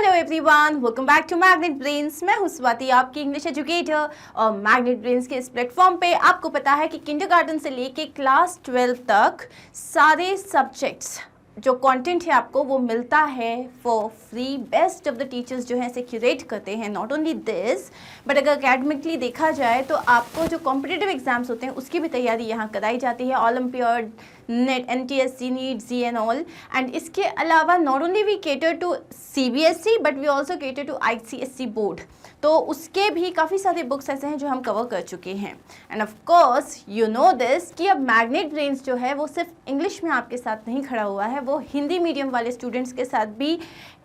Hello everyone, welcome back to Magnet Brains. मैं हूं स्वाति, आपकी इंग्लिश एजुकेटर। और मैग्नेट ब्रेन्स के इस प्लेटफॉर्म पे आपको पता है कि किंडरगार्टन से लेके क्लास 12 तक सारे सब्जेक्ट्स जो कंटेंट है आपको वो मिलता है for free. Best of the teachers जो है इसे क्यूरेट करते हैं। नॉट ओनली दिस बट अगर एकेडमिकली देखा जाए तो आपको जो कॉम्पिटिटिव एग्जाम्स होते हैं उसकी भी तैयारी यहाँ कराई जाती है। Olympiad, NET, NTSC, NEET, JEE and all. And इसके अलावा not only we cater to CBSE but we also cater to ICSE board. तो उसके भी काफ़ी सारे बुक्स ऐसे हैं जो हम कवर कर चुके हैं। End of course you know this कि अब मैग्नेट ब्रेन्स जो है वो सिर्फ इंग्लिश में आपके साथ नहीं खड़ा हुआ है, वो हिंदी मीडियम वाले स्टूडेंट्स के साथ भी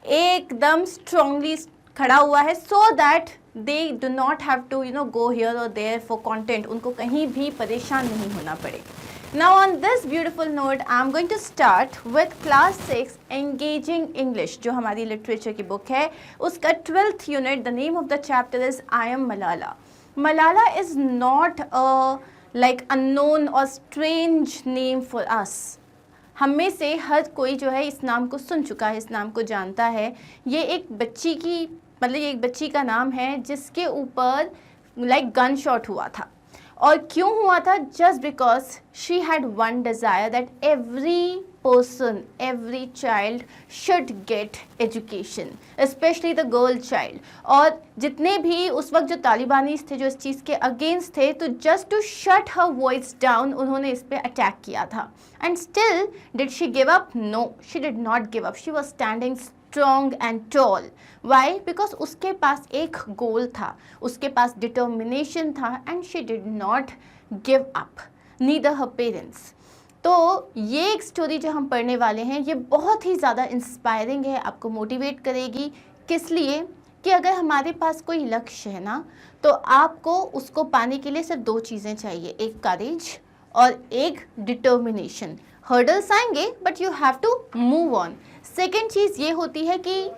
एकदम स्ट्रांगली खड़ा हुआ है, so that they do not have to go here और देयर फॉर कंटेंट। उनको कहीं भी परेशान नहीं होना पड़े। Now on this beautiful note, I'm going to start with class 6 Engaging English, जो हमारी लिटरेचर की बुक है, उसका 12th unit. The name of the chapter is I am Malala. Malala is not a like unknown or strange name for us. हम में से हर कोई जो है इस नाम को सुन चुका है, इस नाम को जानता है। ये एक बच्ची की ये एक बच्ची का नाम है जिसके ऊपर गन शॉट हुआ था। और क्यों हुआ था? Just because she had one desire that every person, every child should get education, specially the girl child. और जितने भी उस वक्त जो तालिबानीज थे जो इस चीज़ के अगेंस्ट थे, तो just to shut her voice down उन्होंने इस पर अटैक किया था। And still did she give up? No, she did not give up. She was standing strong and tall. Why? Because उसके पास एक गोल था, उसके पास डिटर्मिनेशन था, and she did not give up, neither her parents. तो ये एक स्टोरी जो हम पढ़ने वाले हैं ये बहुत ही ज़्यादा इंस्पायरिंग है, आपको मोटिवेट करेगी। किस लिए? कि अगर हमारे पास कोई लक्ष्य है ना, तो आपको उसको पाने के लिए सिर्फ दो चीज़ें चाहिए, एक करेज और एक डिटर्मिनेशन। हर्डल्स आएंगे but you have to move on. Second चीज़ ये होती है कि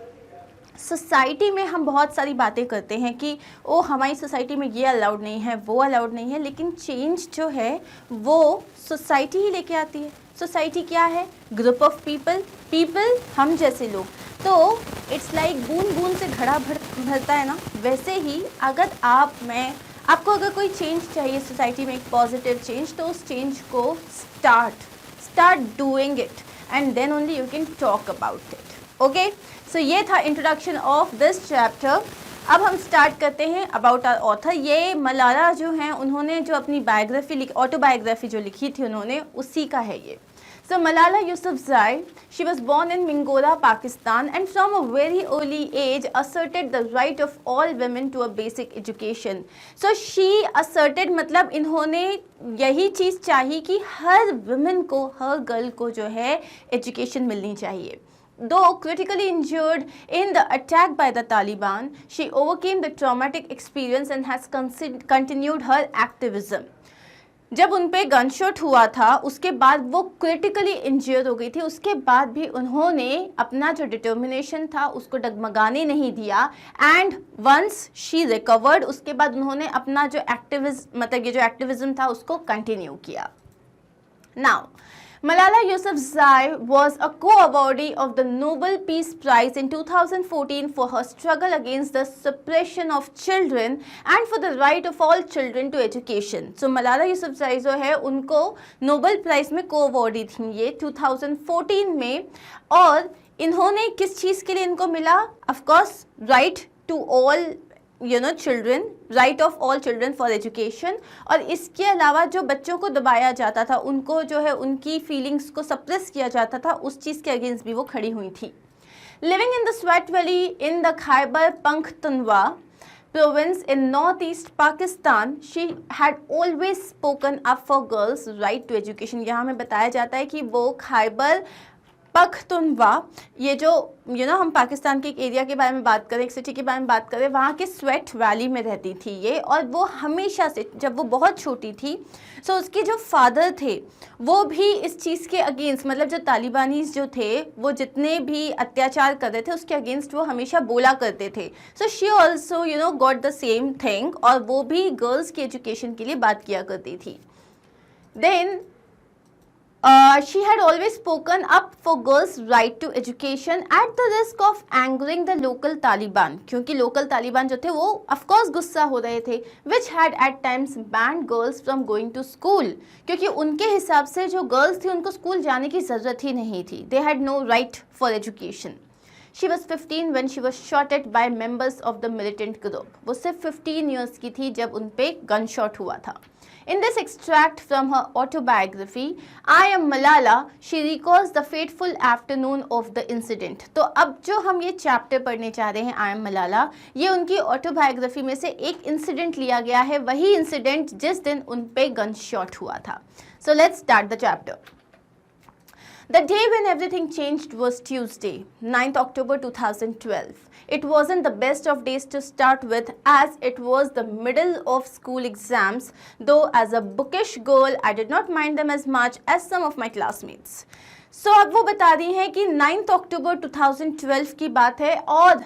सोसाइटी में हम बहुत सारी बातें करते हैं कि ओ हमारी सोसाइटी में ये अलाउड नहीं है, वो अलाउड नहीं है, लेकिन चेंज जो है वो सोसाइटी ही लेके आती है। सोसाइटी क्या है? ग्रुप ऑफ पीपल, हम जैसे लोग। तो इट्स लाइक बूंद बूंद से घड़ा भरता है ना, वैसे ही अगर आपको अगर कोई चेंज चाहिए सोसाइटी में, एक पॉजिटिव चेंज, तो उस चेंज को start doing it and then only you can talk about it. Okay, so ये था इंट्रोडक्शन ऑफ दिस चैप्टर। अब हम स्टार्ट करते हैं अबाउट आवर ऑथर। ये मलाला जो हैं उन्होंने जो अपनी बायोग्राफी लिखी, ऑटोबायोग्राफी जो लिखी थी उन्होंने, उसी का है ये। So Malala Yousafzai, she was born in Mingora, Pakistan, and from a very early age asserted the right of all women to a basic education. So she asserted मतलब इन्होंने यही चीज़ चाहिए कि हर women को, हर गर्ल को जो है एजुकेशन मिलनी चाहिए। Though critically injured in the attack by the Taliban, she overcame the traumatic experience and has continued her activism. जब उन पे गन शॉट हुआ था उसके बाद वो क्रिटिकली इंजर्ड हो गई थी, उसके बाद भी उन्होंने अपना जो डिटर्मिनेशन था उसको डगमगाने नहीं दिया। एंड वंस शी रिकवर्ड, उसके बाद उन्होंने अपना जो एक्टिविज्म था उसको कंटिन्यू किया। Now Malala Yousafzai was a co-awardee of the Nobel Peace Prize in 2014 for her struggle against the suppression of children and for the right of all children to education. So Malala Yousafzai जो है उनको Nobel prize में co-awardee थी ये 2014 में। और इन्होंने किस चीज़ के लिए इनको मिला? Of course, right to all children, right of all children for education। और इसके अलावा जो बच्चों को दबाया जाता था, उनको जो है उनकी फीलिंग्स को सप्रेस किया जाता था, उस चीज़ के अगेंस्ट भी वो खड़ी हुई थी। Living in the sweat valley in the Khyber Pakhtunkhwa province in northeast Pakistan, she had always spoken up for girls' right to education। यहाँ हमें बताया जाता है कि वो खैबर पख्तूनख्वा, ये जो हम पाकिस्तान के एक एरिया के बारे में बात करें, एक सिटी के बारे में बात करें, वहाँ के स्वेट वैली में रहती थी ये। और वो हमेशा से, जब वो बहुत छोटी थी, सो उसके जो फादर थे वो भी इस चीज़ के अगेंस्ट, मतलब जो तालिबानीज जो थे वो जितने भी अत्याचार कर रहे थे उसके अगेंस्ट वो हमेशा बोला करते थे। So she also got the same thing, और वो भी गर्ल्स की एजुकेशन के लिए बात किया करती थी। Then She had always spoken up for girls' right to education at the risk of angering the local Taliban, क्योंकि local Taliban जो थे वो of course गुस्सा हो रहे थे, which had at times banned girls from going to school, क्योंकि उनके हिसाब से जो girls थी उनको स्कूल जाने की ज़रूरत ही नहीं थी. They had no right for education. She was 15 when she was shot at by members of the militant group. वो सिर्फ 15 years की थी जब उन पे गन शॉट हुआ था. In this extract from her autobiography, I Am Malala, she recalls the fateful afternoon of the incident. तो अब जो हम ये चैप्टर पढ़ने चाह रहे हैं I Am Malala, ये उनकी ऑटोबायोग्राफी में से एक इंसिडेंट लिया गया है, वही इंसिडेंट जिस दिन उन पे गन शॉट हुआ था. So let's start the chapter. The day when everything changed was Tuesday, 9th October 2012. It wasn't the best of days to start with, as it was the middle of school exams, though as a bookish girl, I did not mind them as much as some of my classmates. So अब वो बता रही हैं कि 9th October 2012 की बात है और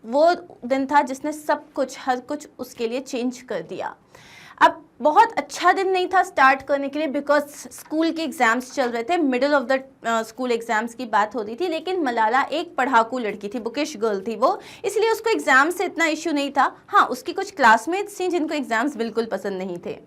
वो दिन था जिसने सब कुछ हर कुछ उसके लिए चेंज कर दिया. अब बहुत अच्छा दिन नहीं था स्टार्ट करने के लिए, बिकॉज स्कूल के एग्ज़ाम्स चल रहे थे, middle of the school exams की बात हो रही थी. लेकिन मलाला एक पढ़ाकू लड़की थी, बुकिश गर्ल थी वो, इसलिए उसको एग्ज़ाम से इतना इशू नहीं था. हाँ, उसकी कुछ क्लासमेट्स थी जिनको एग्ज़ाम्स बिल्कुल पसंद नहीं थे.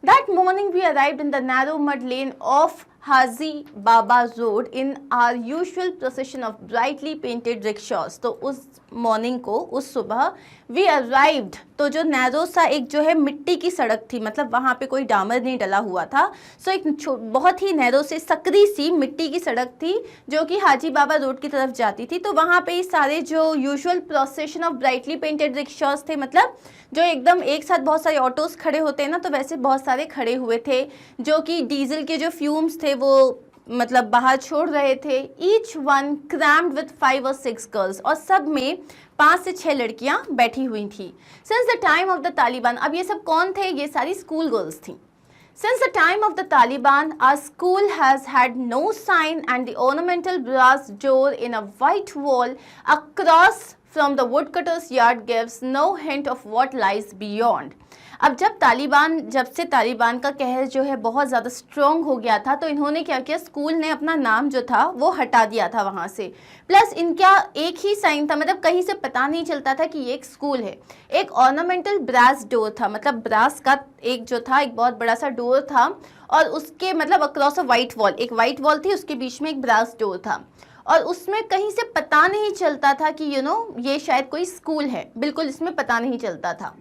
That morning we arrived in the narrow mud lane of Haji Baba Road in our usual procession of brightly painted rickshaws. तो उस मॉर्निंग को, उस सुबह वी अराइव्ड, तो जो नैरो सा एक जो है मिट्टी की सड़क थी, मतलब वहाँ पे कोई डामर नहीं डला हुआ था. सो एक बहुत ही नैरो से सकरी सी मिट्टी की सड़क थी जो कि हाजी बाबा रोड की तरफ जाती थी. तो वहाँ पे सारे जो usual procession of brightly painted rickshaws थे, मतलब जो एकदम एक साथ बहुत सारे ऑटोज खड़े होते हैं ना, तो वैसे बहुत सारे खड़े हुए थे जो कि डीजल के जो फ्यूम्स थे वो मतलब बाहर छोड़ रहे थे. Each one crammed with 5 or 6 girls, और सब में 5 से 6 लड़कियां बैठी हुई थी. Since the time of the Taliban, अब ये सब कौन थे? ये सारी स्कूल गर्ल्स थी. Since the time of the Taliban, our school has had no sign, and the ornamental brass door in a white wall across from the woodcutter's yard gives no hint of what lies beyond. अब जब से तालिबान का कहर जो है बहुत ज़्यादा strong हो गया था, तो इन्होंने क्या किया, स्कूल ने अपना नाम जो था वो हटा दिया था वहाँ से. प्लस इनका एक ही साइन था, मतलब कहीं से पता नहीं चलता था कि ये एक स्कूल है. एक ऑर्नामेंटल ब्रास डोर था, मतलब ब्रास का एक जो था एक बहुत बड़ा सा डोर था, और उसके मतलब अक्रॉस अ वाइट वॉल, एक वाइट वॉल थी, उसके बीच में एक ब्रास डोर था, और उसमें कहीं से पता नहीं चलता था कि ये शायद कोई स्कूल है. बिल्कुल इसमें पता नहीं चलता था.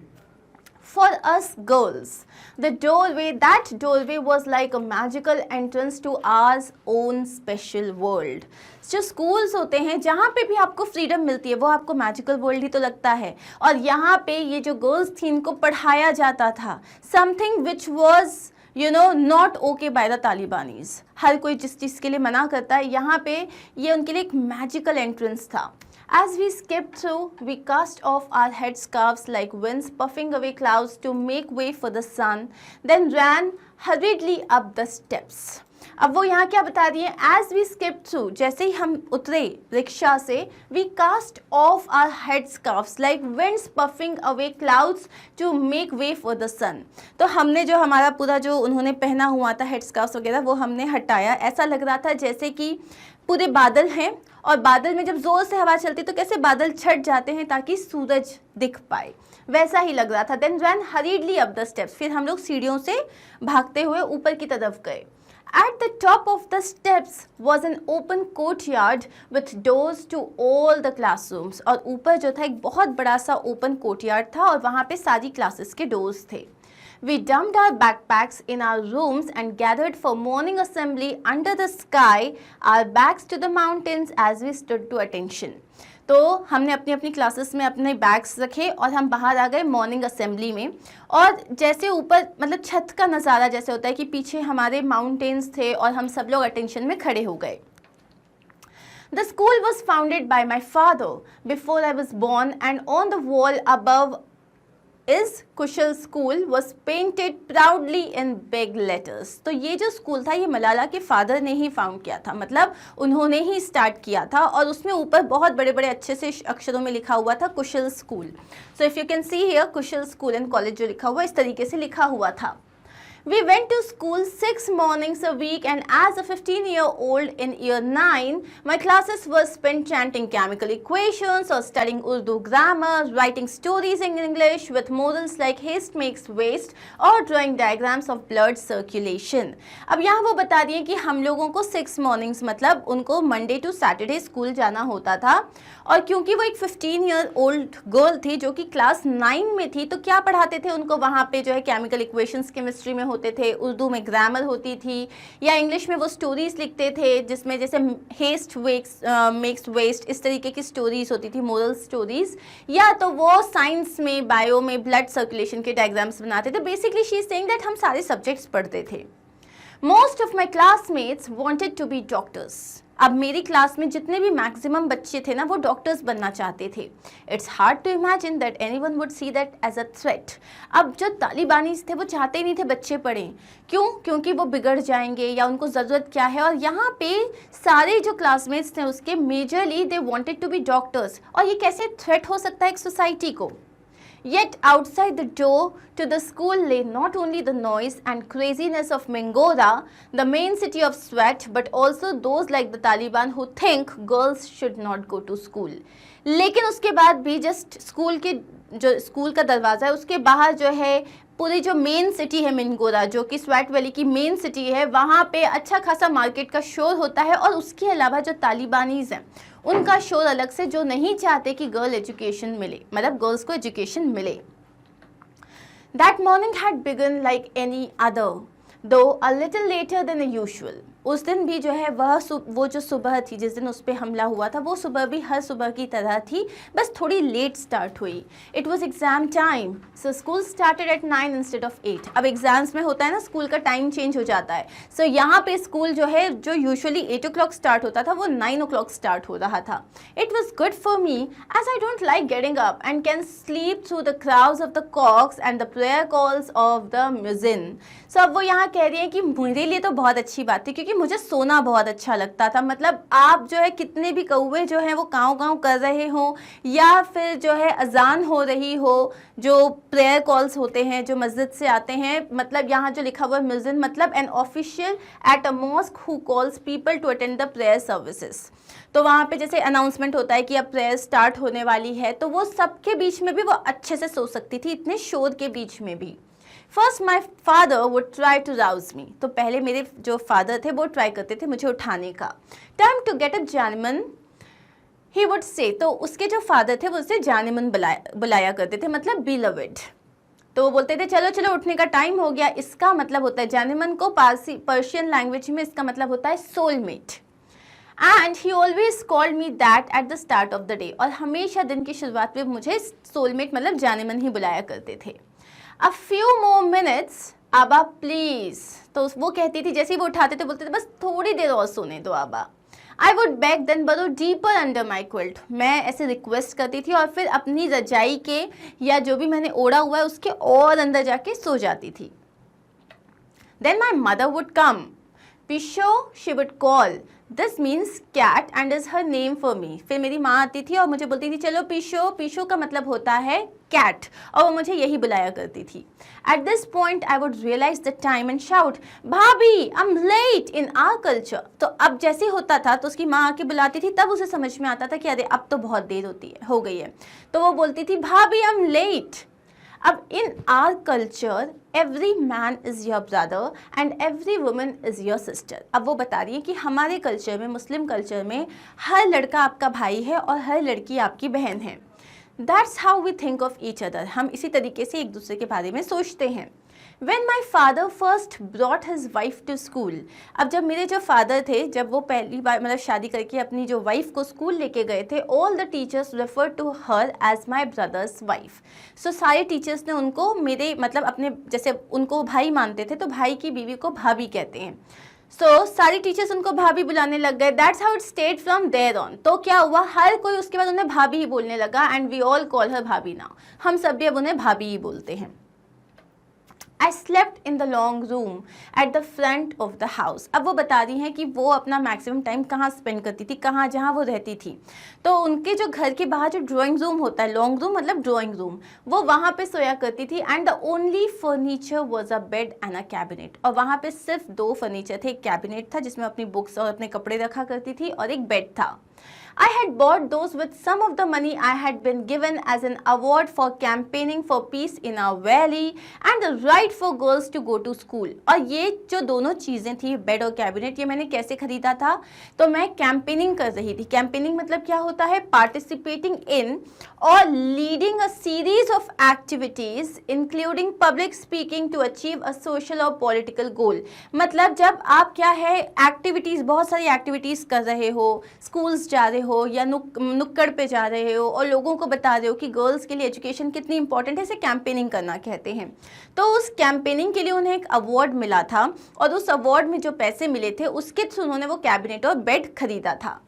For us girls, that doorway was like a magical entrance to our own special world. जो स्कूल्स होते हैं जहाँ पे भी आपको फ्रीडम मिलती है वो आपको मैजिकल वर्ल्ड ही तो लगता है. और यहाँ पे ये जो गर्ल्स थी इनको पढ़ाया जाता था something which was not okay by the Talibanese. हर कोई जिस चीज़ के लिए मना करता है, यहाँ पे ये उनके लिए एक मैजिकल एंट्रेंस था. As we skipped through, we cast off our headscarves like winds puffing away clouds to make way for the sun, then ran hurriedly up the steps. अब वो यहाँ क्या बता रही है? As we skipped through, जैसे ही हम उतरे रिक्शा से, we cast off our headscarves like winds puffing away clouds to make way for the sun. तो हमने जो हमारा पूरा जो उन्होंने पहना हुआ था हेडस्कार्फ्स वगैरह वो हमने हटाया. ऐसा लग रहा था जैसे कि पूरे बादल हैं, और बादल में जब ज़ोर से हवा चलती तो कैसे बादल छट जाते हैं ताकि सूरज दिख पाए, वैसा ही लग रहा था. Then ran hurriedly up the steps, फिर हम लोग सीढ़ियों से भागते हुए ऊपर की तरफ गए. At the top of the steps was an open courtyard with doors to all the classrooms. और ऊपर जो था एक बहुत बड़ा सा ओपन कोर्टयार्ड था और वहाँ पे सारी क्लासेस के डोर्स थे. We dumped our backpacks in our rooms and gathered for morning assembly under the sky, our backs to the mountains as we stood to attention. तो हमने अपनी अपनी क्लासेस में अपने बैग्स रखे और हम बाहर आ गए मॉर्निंग असेंबली में. और जैसे ऊपर मतलब छत का नज़ारा जैसे होता है कि पीछे हमारे माउंटेन्स थे और हम सब लोग अटेंशन में खड़े हो गए. The school was founded by my father before I was born, and on the wall above is Kusal school was painted proudly in big letters. तो ये जो स्कूल था ये मलाला के फादर ने ही फाउंड किया था, मतलब उन्होंने ही स्टार्ट किया था, और उसमें ऊपर बहुत बड़े बड़े अच्छे से अक्षरों में लिखा हुआ था Khushal school. So if you can see here Khushal school and college जो लिखा हुआ इस तरीके से लिखा हुआ था. We went to school 6 mornings a week, and as a 15-year-old in year 9, my classes were spent chanting chemical equations or studying Urdu grammar, writing stories in English with morals like haste makes waste और drawing diagrams of blood circulation. अब यहाँ वो बता रही हैं कि हम लोगों को 6 mornings मतलब उनको मंडे टू सैटरडे स्कूल जाना होता था, और क्योंकि वो एक 15-year-old गर्ल थी जो कि क्लास 9 में थी, तो क्या पढ़ाते थे उनको वहाँ पे जो है केमिकल इक्वेशंस केमिस्ट्री में होते थे, उर्दू में ग्रामर होती थी, या इंग्लिश में वो स्टोरीज लिखते थे जिसमें जैसे हेस्ट मेक्स वेस्ट इस तरीके की स्टोरीज होती थी, मोरल स्टोरीज, या तो वो साइंस में बायो में ब्लड सर्कुलेशन के डायग्राम्स बनाते थे. Basically she is saying that हम सारे सब्जेक्ट्स पढ़ते थे. Most of my classmates wanted to be doctors. अब मेरी क्लास में जितने भी मैक्सिमम बच्चे थे ना वो डॉक्टर्स बनना चाहते थे. It's hard to imagine that anyone would see that as a threat. अब जो तालिबानीज थे वो चाहते ही नहीं थे बच्चे पढ़ें. क्यों? क्योंकि वो बिगड़ जाएंगे या उनको ज़रूरत क्या है. और यहाँ पे सारे जो क्लासमेट्स थे उसके majorly they wanted to be doctors. और ये कैसे थ्रेट हो सकता है एक सोसाइटी को? Yet outside the door to the school lay not only the noise and craziness of Mingora, the main city of sweat, but also those like the Taliban who think girls should not go to school. लेकिन उसके बाद भी just school के जो school का दरवाज़ा है उसके बाहर जो है पूरी जो मेन सिटी है मिंगोरा, जो कि स्वेट वैली की मेन सिटी है, वहाँ पे अच्छा खासा मार्केट का शोर होता है. और उसके अलावा जो तालिबानीज़ हैं उनका शोर अलग से, जो नहीं चाहते कि गर्ल एजुकेशन मिले, मतलब गर्ल्स को एजुकेशन मिले. That morning had begun like any other though a little later than usual. उस दिन भी जो है वो जो सुबह थी जिस दिन उस पर हमला हुआ था वो सुबह भी हर सुबह की तरह थी, बस थोड़ी लेट स्टार्ट हुई. It was exam time, so school started at 9 instead of 8. अब एग्जाम्स में होता है ना स्कूल का टाइम चेंज हो जाता है. सो यहाँ पे स्कूल जो है जो यूजुअली 8 o'clock स्टार्ट होता था वो 9 o'clock स्टार्ट हो रहा था. It was good for me as I don't like getting up and can sleep through the crowds of the cocks and the prayer calls of the muezzin. So अब वो यहाँ कह रही है कि मेरे लिए तो बहुत अच्छी बात थी क्योंकि मुझे सोना बहुत अच्छा लगता था. मतलब आप जो है कितने भी कौवे जो हैं वो काँव काँव कर रहे हो या फिर जो है अजान हो रही हो, जो प्रेयर कॉल्स होते हैं जो मस्जिद से आते हैं, मतलब यहाँ जो लिखा हुआ है म्यूजिन मतलब an official at a mosque who calls people to attend the prayer services. तो वहाँ पे जैसे अनाउंसमेंट होता है कि अब प्रेयर स्टार्ट होने वाली है, तो वो सबके बीच में भी वो अच्छे से सो सकती थी, इतने शोर के बीच में भी. First my father would try to rouse me. तो पहले मेरे जो फादर थे वो ट्राई करते थे मुझे उठाने का. टाइम टू गेट अप जानमन ही वुड से. तो उसके जो फादर थे वो उससे जानमन बुलाया करते थे, मतलब बिलवेड. तो वो बोलते थे चलो चलो उठने का टाइम हो गया. इसका मतलब होता है जानमन को पर्शियन लैंग्वेज में इसका मतलब होता है soulmate. And he always called me that at the start of the day. और हमेशा दिन की शुरुआत में मुझे सोलमेट मतलब जानमन ही बुलाया करते थे. A few more minutes, आबा प्लीज. तो वो कहती थी जैसे ही वो उठाते थे बोलते थे बस थोड़ी देर और सोने दो आबा. I would beg then burrow deeper under my quilt. मैं ऐसे रिक्वेस्ट करती थी और फिर अपनी रजाई के या जो भी मैंने ओढ़ा हुआ है उसके और अंदर जाके सो जाती थी. Then my mother would come. Pisho, she would call. This means cat and is her name for me. फिर मेरी माँ आती थी और मुझे बोलती थी चलो पीशो. पीशो का मतलब होता है कैट और वो मुझे यही बुलाया करती थी. At this point I would realize the time and shout, भाभी I'm late in our culture. तो अब जैसे होता था तो उसकी माँ आके बुलाती थी तब उसे समझ में आता था कि अरे अब तो बहुत देर हो गई है. तो वो बोलती थी भाभी I'm late. अब इन our culture every man is your brother and every woman is your sister. अब वो बता रही है कि हमारे कल्चर में, मुस्लिम कल्चर में, हर लड़का आपका भाई है और हर लड़की आपकी बहन है. That's how we think of each other. हम इसी तरीके से एक दूसरे के बारे में सोचते हैं. When my father first brought his wife to school. अब जब मेरे जो फादर थे जब वो पहली बार मतलब शादी करके अपनी जो वाइफ को स्कूल लेके गए थे, all the teachers referred to her as my brother's wife. So सारे टीचर्स ने उनको मेरे मतलब अपने जैसे उनको भाई मानते थे तो भाई की बीवी को भाभी कहते हैं. So सारी टीचर्स उनको भाभी बुलाने लग गए. That's how it stayed from there on. तो क्या हुआ, हर कोई उसके बाद उन्हें भाभी ही बोलने लगा. And we all call her भाभी now. हम सब भी अब उन्हें भाभी ही बोलते हैं. I slept in the long room at the front of the house. अब वो बता रही हैं कि वो अपना मैक्सिमम टाइम कहाँ स्पेंड करती थी, कहाँ, जहाँ वो रहती थी। तो उनके जो घर के बाहर जो ड्राइंग रूम होता है, लॉन्ग रूम मतलब ड्राइंग रूम, वो वहाँ पे सोया करती थी। And the only furniture was a bed and a cabinet. और वहाँ पे सिर्फ 2 फर्नीचर थे, एक कैबिनेट था जिसमें अपनी बुक्स और अपने कपड़े रखा करती थी, और एक बेड था। I had bought those with some of the money I had been given as an award for campaigning for peace in our valley and the right for girls to go to school. और ये जो दोनों चीज़ें थी, bed और cabinet, ये मैंने कैसे खरीदा था? तो मैं कैंपेनिंग कर रही थी। कैंपेनिंग मतलब क्या होता है? पार्टिसिपेटिंग इन और leading a series of activities including public speaking to achieve a social और पॉलिटिकल गोल। मतलब जब आप क्या है, एक्टिविटीज़, बहुत सारी एक्टिविटीज़ कर रहे हो, स्कूल्स जा रहे हो या नुक्कड़ पे जा रहे हो और लोगों को बता रहे हो कि गर्ल्स के लिए एजुकेशन कितनी इंपॉर्टेंट है, इसे कैंपेनिंग करना कहते हैं। तो उस कैंपेनिंग के लिए उन्हें एक अवार्ड मिला था, और उस अवार्ड में जो पैसे मिले थे उसके थ्रू उन्होंने वो कैबिनेट और बेड खरीदा था।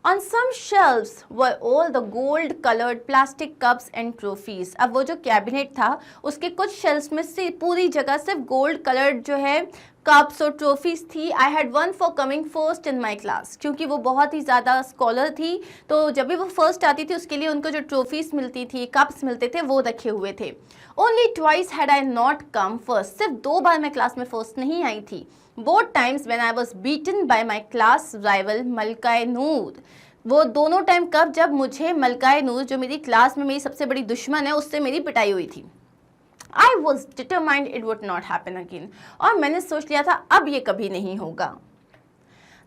On some shelves were all the gold colored plastic cups and trophies. अब वो जो कैबिनेट था उसके कुछ शेल्फ्स में से पूरी जगह सिर्फ गोल्ड कलर्ड जो है कप्स और ट्रॉफीज थी। I had one for coming first in my class, क्योंकि वो बहुत ही ज़्यादा स्कॉलर थी, तो जब भी वो फर्स्ट आती थी उसके लिए उनको जो ट्रॉफीज मिलती थी, कप्स मिलते थे, वो रखे हुए थे। Only twice had I not come first, सिर्फ 2 बार मैं क्लास में फर्स्ट नहीं आई थी। Both times when I was beaten by my class rival Malka-e Noor. वो दोनों टाइम कब? जब मुझे मलकाए नूर, जो मेरी क्लास में मेरी सबसे बड़ी दुश्मन है, उससे मेरी पिटाई हुई थी। I was determined it would not happen again. और मैंने सोच लिया था अब ये कभी नहीं होगा।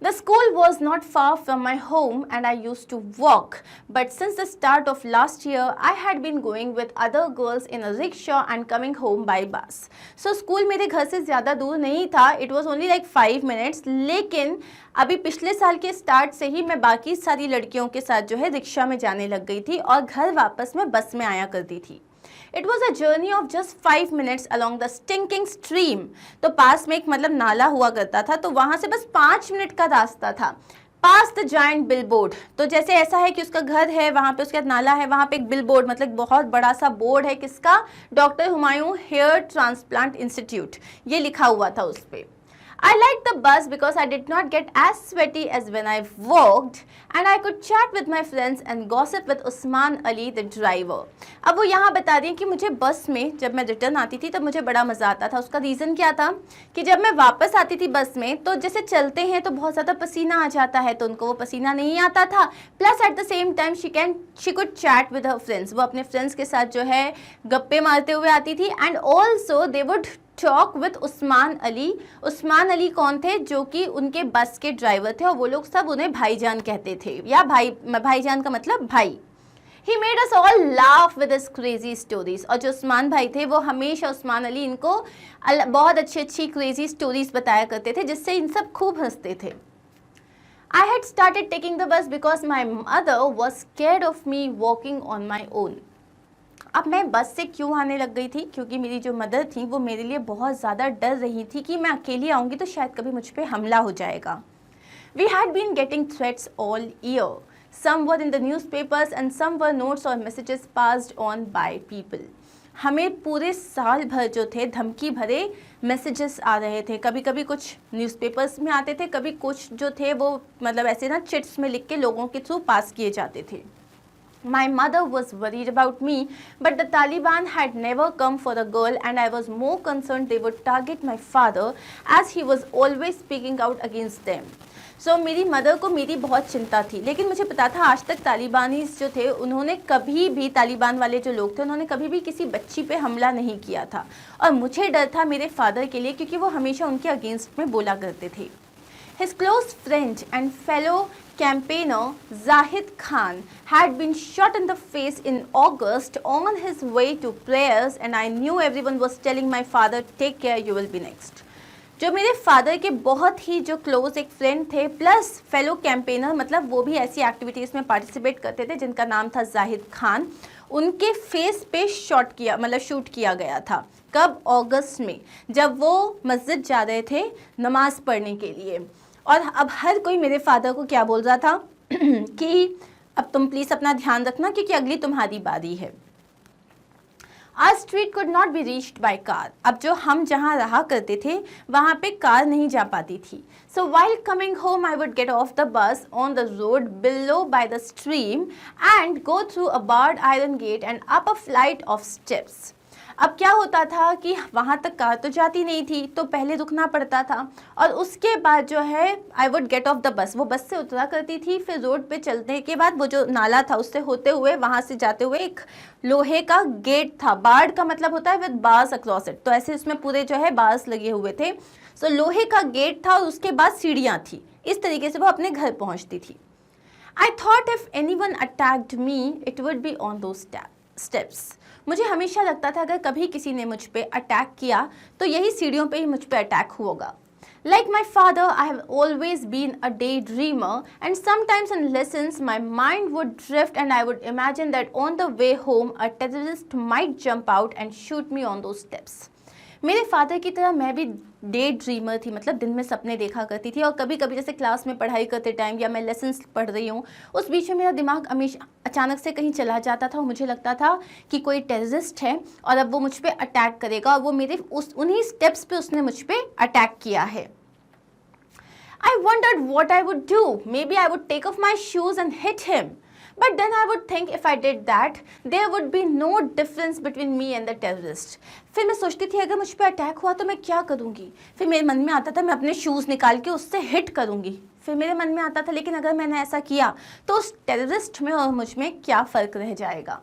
The school was not far from my home and I used to walk. But since the start of last year, I had been going with other girls in a rickshaw and coming home by bus. So school मेरे घर से ज़्यादा दूर नहीं था. It was only like 5 minutes. लेकिन अभी पिछले साल के स्टार्ट से ही मैं बाकी सारी लड़कियों के साथ जो है रिक्शा में जाने लग गई थी और घर वापस मैं बस में आया करती थी। It was a journey of just 5 minutes along the stinking stream. तो पास में एक मतलब नाला हुआ करता था, तो वहाँ से बस 5 मिनट का रास्ता था। Past the giant billboard. तो जैसे ऐसा है कि उसका घर है, वहाँ पे उसका नाला है, वहाँ पे एक बिलबोर्ड मतलब बहुत बड़ा सा बोर्ड है, किसका? Doctor Humayun hair transplant institute, ये लिखा हुआ था उस पर। I liked the bus because I did not get as sweaty as when I walked and I could chat with my friends and gossip with Usman Ali the driver. अब वो यहाँ बता रही हैं कि मुझे बस में जब मैं रिटर्न आती थी तब मुझे बड़ा मज़ा आता था। उसका रीज़न क्या था कि जब मैं वापस आती थी बस में तो जैसे चलते हैं तो बहुत ज़्यादा पसीना आ जाता है, तो उनको वो पसीना नहीं आता था। Plus at the same time she could chat with her friends, वो अपने फ्रेंड्स के साथ जो है गप्पे मारते हुए आती थी। And also they would talk with Usman Ali. Usman Ali कौन थे? जो कि उनके बस के ड्राइवर थे, और वो लोग सब उन्हें भाईजान कहते थे, या भाईजान का मतलब भाई। He made us all laugh with his crazy stories. और जो उस्मान भाई थे वो हमेशा उस्मान अली इनको बहुत अच्छी क्रेजी स्टोरीज बताया करते थे, जिससे इन सब खूब हंसते थे। I had started taking the bus because my mother was scared of me walking on my own. अब मैं बस से क्यों आने लग गई थी? क्योंकि मेरी जो मदर थी वो मेरे लिए बहुत ज़्यादा डर रही थी कि मैं अकेली आऊँगी तो शायद कभी मुझ पे हमला हो जाएगा। We had been getting threats all year. Some were in the newspapers and some were notes or messages passed on by people. हमें पूरे साल भर जो थे धमकी भरे मैसेजेस आ रहे थे। कभी कभी कुछ न्यूज़पेपर्स में आते थे, कभी कुछ जो थे वो मतलब ऐसे ना चिट्स में लिख के लोगों के थ्रू पास किए जाते थे। My mother was worried about me, but the Taliban had never come for the girl and I was more concerned they would target my father as he was always speaking out against them. So मेरी mother को मेरी बहुत चिंता थी, लेकिन मुझे पता था आज तक तालिबानीज जो थे उन्होंने कभी भी, तालिबान वाले जो लोग थे उन्होंने कभी भी किसी बच्ची पे हमला नहीं किया था, और मुझे डर था मेरे फादर के लिए क्योंकि वो हमेशा उनके अगेंस्ट में बोला करते थे। His close friend and fellow campaigner Zahid Khan had been shot in the face in August on his way to prayers and I knew everyone was telling my father, take care, you will be next. जो मेरे father के बहुत ही जो close एक friend थे plus fellow campaigner, मतलब वो भी ऐसी एक्टिविटीज़ में पार्टिसिपेट करते थे, जिनका नाम था जाहिद खान, उनके फेस पे शूट किया गया था। कब? अगस्त में, जब वो मस्जिद जा रहे थे नमाज पढ़ने के लिए। और अब हर कोई मेरे फादर को क्या बोल रहा था कि अब तुम प्लीज़ अपना ध्यान रखना क्योंकि अगली तुम्हारी बारी है। Our street could not be reached by car. अब जो हम जहाँ रहा करते थे वहाँ पे कार नहीं जा पाती थी. So while coming home, I would get off the bus on the road below by the stream and go through a barred iron gate and up a flight of steps. अब क्या होता था कि वहाँ तक कार तो जाती नहीं थी, तो पहले रुकना पड़ता था और उसके बाद जो है I would get of the bus, वो बस से उतरा करती थी, फिर रोड पे चलने के बाद वो जो नाला था उससे होते हुए वहाँ से जाते हुए एक लोहे का गेट था. बार्ड का मतलब होता है विद बार्स अक्रॉस इट, तो ऐसे उसमें पूरे जो है बार्स लगे हुए थे. सो लोहे का गेट था और उसके बाद सीढ़ियाँ थी. इस तरीके से वो अपने घर पहुँचती थी. I thought if anyone attacked me it would be on those steps. मुझे हमेशा लगता था अगर कभी किसी ने मुझ पे अटैक किया तो यही सीढ़ियों पे ही मुझ पे अटैक होगा. Like my father, I have always been a daydreamer, and sometimes in lessons my mind would drift and I would imagine that on the way home a terrorist might jump out and shoot me on those steps. मेरे father की तरह मैं भी day dreamer थी, मतलब दिन में सपने देखा करती थी और कभी कभी जैसे क्लास में पढ़ाई करते टाइम या मैं लेसन्स पढ़ रही हूँ उस बीच में मेरा दिमाग हमेशा अचानक से कहीं चला जाता था और मुझे लगता था कि कोई टेररिस्ट है और अब वो मुझ पे अटैक करेगा और वो मेरे उन्हीं स्टेप्स पे उसने मुझ पे अटैक किया है. I wondered what I would do. Maybe I would take off my shoes and hit him. But then I would think if I did that, there would be no difference between me and the terrorist. फिर मैं सोचती थी अगर मुझ पे attack हुआ तो मैं क्या करूँगी. फिर मेरे मन में आता था मैं अपने शूज़ निकाल के उससे हिट करूँगी. फिर मेरे मन में आता था लेकिन अगर मैंने ऐसा किया तो उस टेररिस्ट में और मुझ में क्या फ़र्क रह जाएगा.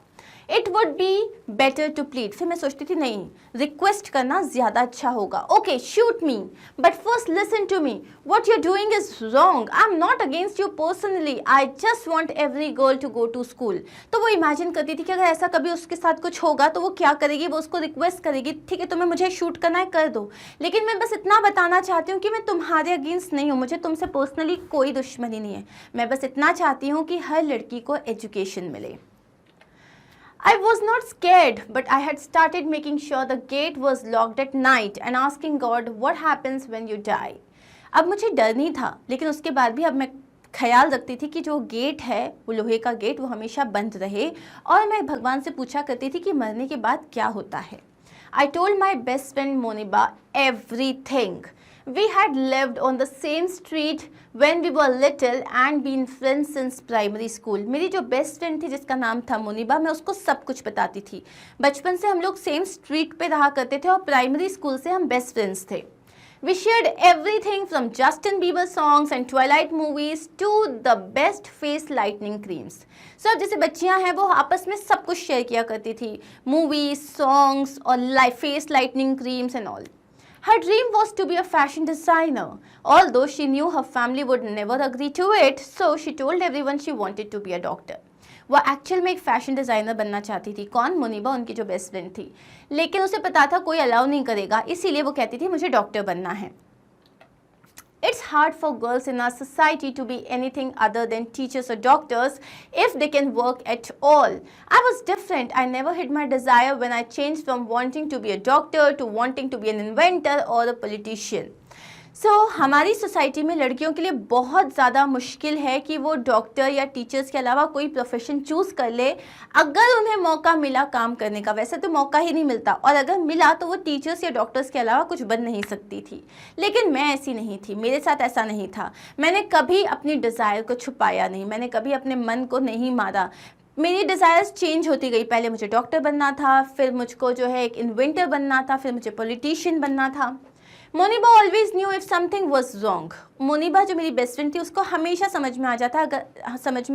It would be better to plead. फिर मैं सोचती थी नहीं, रिक्वेस्ट करना ज़्यादा अच्छा होगा. Okay shoot me but first listen to me. What you doing is wrong. I am not against you personally. I just want every girl to go to school. तो वो इमेजिन करती थी कि अगर ऐसा कभी उसके साथ कुछ होगा तो वो क्या करेगी, वो उसको रिक्वेस्ट करेगी ठीक है तुम्हें मुझे शूट करना है कर दो, लेकिन मैं बस इतना बताना चाहती हूँ कि मैं तुम्हारे अगेंस्ट नहीं हूँ, मुझे तुमसे पर्सनली कोई दुश्मनी नहीं है, मैं बस इतना चाहती हूँ कि हर लड़की को एजुकेशन मिले. I was not scared, but I had started making sure the gate was locked at night and asking God what happens when you die. अब मुझे डर नहीं था, लेकिन उसके बाद भी अब मैं ख्याल रखती थी कि जो गेट है वो लोहे का गेट वो हमेशा बंद रहे और मैं भगवान से पूछा करती थी कि मरने के बाद क्या होता है. I told my best friend Moniba everything. We had lived on the same street when we were little and been friends since primary school. मेरी जो बेस्ट फ्रेंड थी जिसका नाम था मुनिबा, मैं उसको सब कुछ बताती थी. बचपन से हम लोग सेम स्ट्रीट पे रहा करते थे और प्राइमरी स्कूल से हम बेस्ट फ्रेंड्स थे. We shared everything from Justin Bieber songs and Twilight movies to the best face lightening creams. So अब जैसे बच्चियां हैं वो आपस में सब कुछ शेयर किया करती थी, मूवीज, सॉन्ग्स और face lightning creams and all. Her dream was to be a fashion designer, although she knew her family would never agree to it, so she told everyone she wanted to be a doctor. वो actual में एक fashion designer बनना चाहती थी. कौन? मुनिबा, उनकी जो best friend थी, लेकिन उसे पता था कोई अलाउ नहीं करेगा, इसीलिए वो कहती थी मुझे डॉक्टर बनना है. It's hard for girls in our society to be anything other than teachers or doctors if they can work at all. I was different. I never hid my desire when I changed from wanting to be a doctor to wanting to be an inventor or a politician. हमारी society में लड़कियों के लिए बहुत ज़्यादा मुश्किल है कि वो डॉक्टर या टीचर्स के अलावा कोई प्रोफेशन चूज़ कर ले अगर उन्हें मौका मिला काम करने का. वैसे तो मौका ही नहीं मिलता और अगर मिला तो वो टीचर्स या डॉक्टर्स के अलावा कुछ बन नहीं सकती थी. लेकिन मैं ऐसी नहीं थी, मेरे साथ ऐसा नहीं था. मैंने कभी अपनी डिज़ायर को छुपाया नहीं, मैंने कभी अपने मन को नहीं मारा. मेरी डिज़ायर्स चेंज होती गई. पहले मुझे डॉक्टर बनना था, फिर मुझको जो है एक इन्वेंटर बनना था, फिर मुझे पॉलिटिशियन बनना था. Moniba always knew if something was wrong. Moniba जो मेरी बेस्ट फ्रेंड थी उसको हमेशा समझ में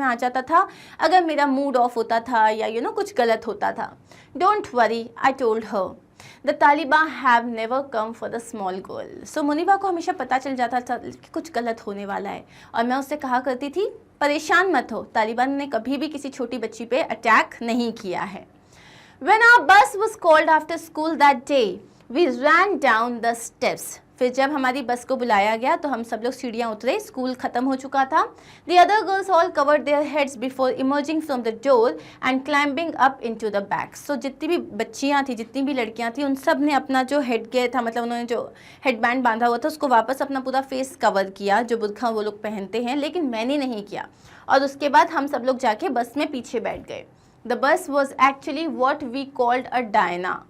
आ जाता था अगर मेरा मूड ऑफ होता था या कुछ गलत होता था. Don't worry, I told her, the Taliban have never come for the small girl. So Moniba को हमेशा पता चल जाता था कि कुछ गलत होने वाला है और मैं उससे कहा करती थी परेशान मत हो, तालिबान ने कभी भी किसी छोटी बच्ची पे अटैक नहीं किया है. When our bus was called after school that day, we ran down the steps. फिर जब हमारी बस को बुलाया गया तो हम सब लोग सीढ़ियाँ उतरे. स्कूल ख़त्म हो चुका था. The other girls all covered their heads before emerging from the door and climbing up into the back. So जितनी भी बच्चियाँ थी, जितनी भी लड़कियाँ थी, उन सब ने अपना जो हेड गियर था, मतलब उन्होंने जो हेडबैंड बांधा हुआ था उसको वापस अपना पूरा फेस कवर किया जो बुर्खा वो लोग पहनते हैं, लेकिन मैंने नहीं किया. और उसके बाद हम सब लोग जाके बस में पीछे बैठ गए. The bus was actually what we called a Dyna,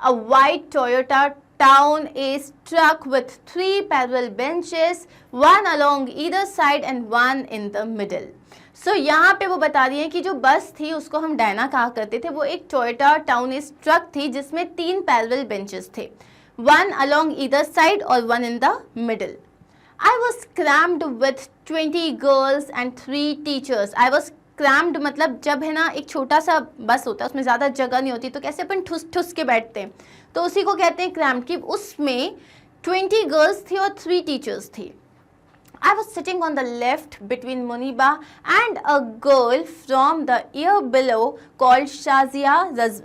a white Toyota Town Ace truck with 3 parallel benches, one along either side and one in the middle. So यहाँ पे वो बता रही हैं कि जो बस थी उसको हम डायना कहा करते थे, वो एक टोयोटा टाउन एस ट्रक थी जिसमें 3 पैरेलल बेंचेस थे, one along either side और one in the middle. I was crammed with 20 girls and 3 teachers. I was crammed मतलब जब है ना एक छोटा सा बस होता है उसमें ज़्यादा जगह नहीं होती तो कैसे अपन ठुस ठुस के बैठते हैं, तो उसी को कहते हैं crammed, कि उसमें 20 गर्ल्स थी और 3 टीचर्स थी. I was sitting on the left between Muniba and a girl from the year below called Shazia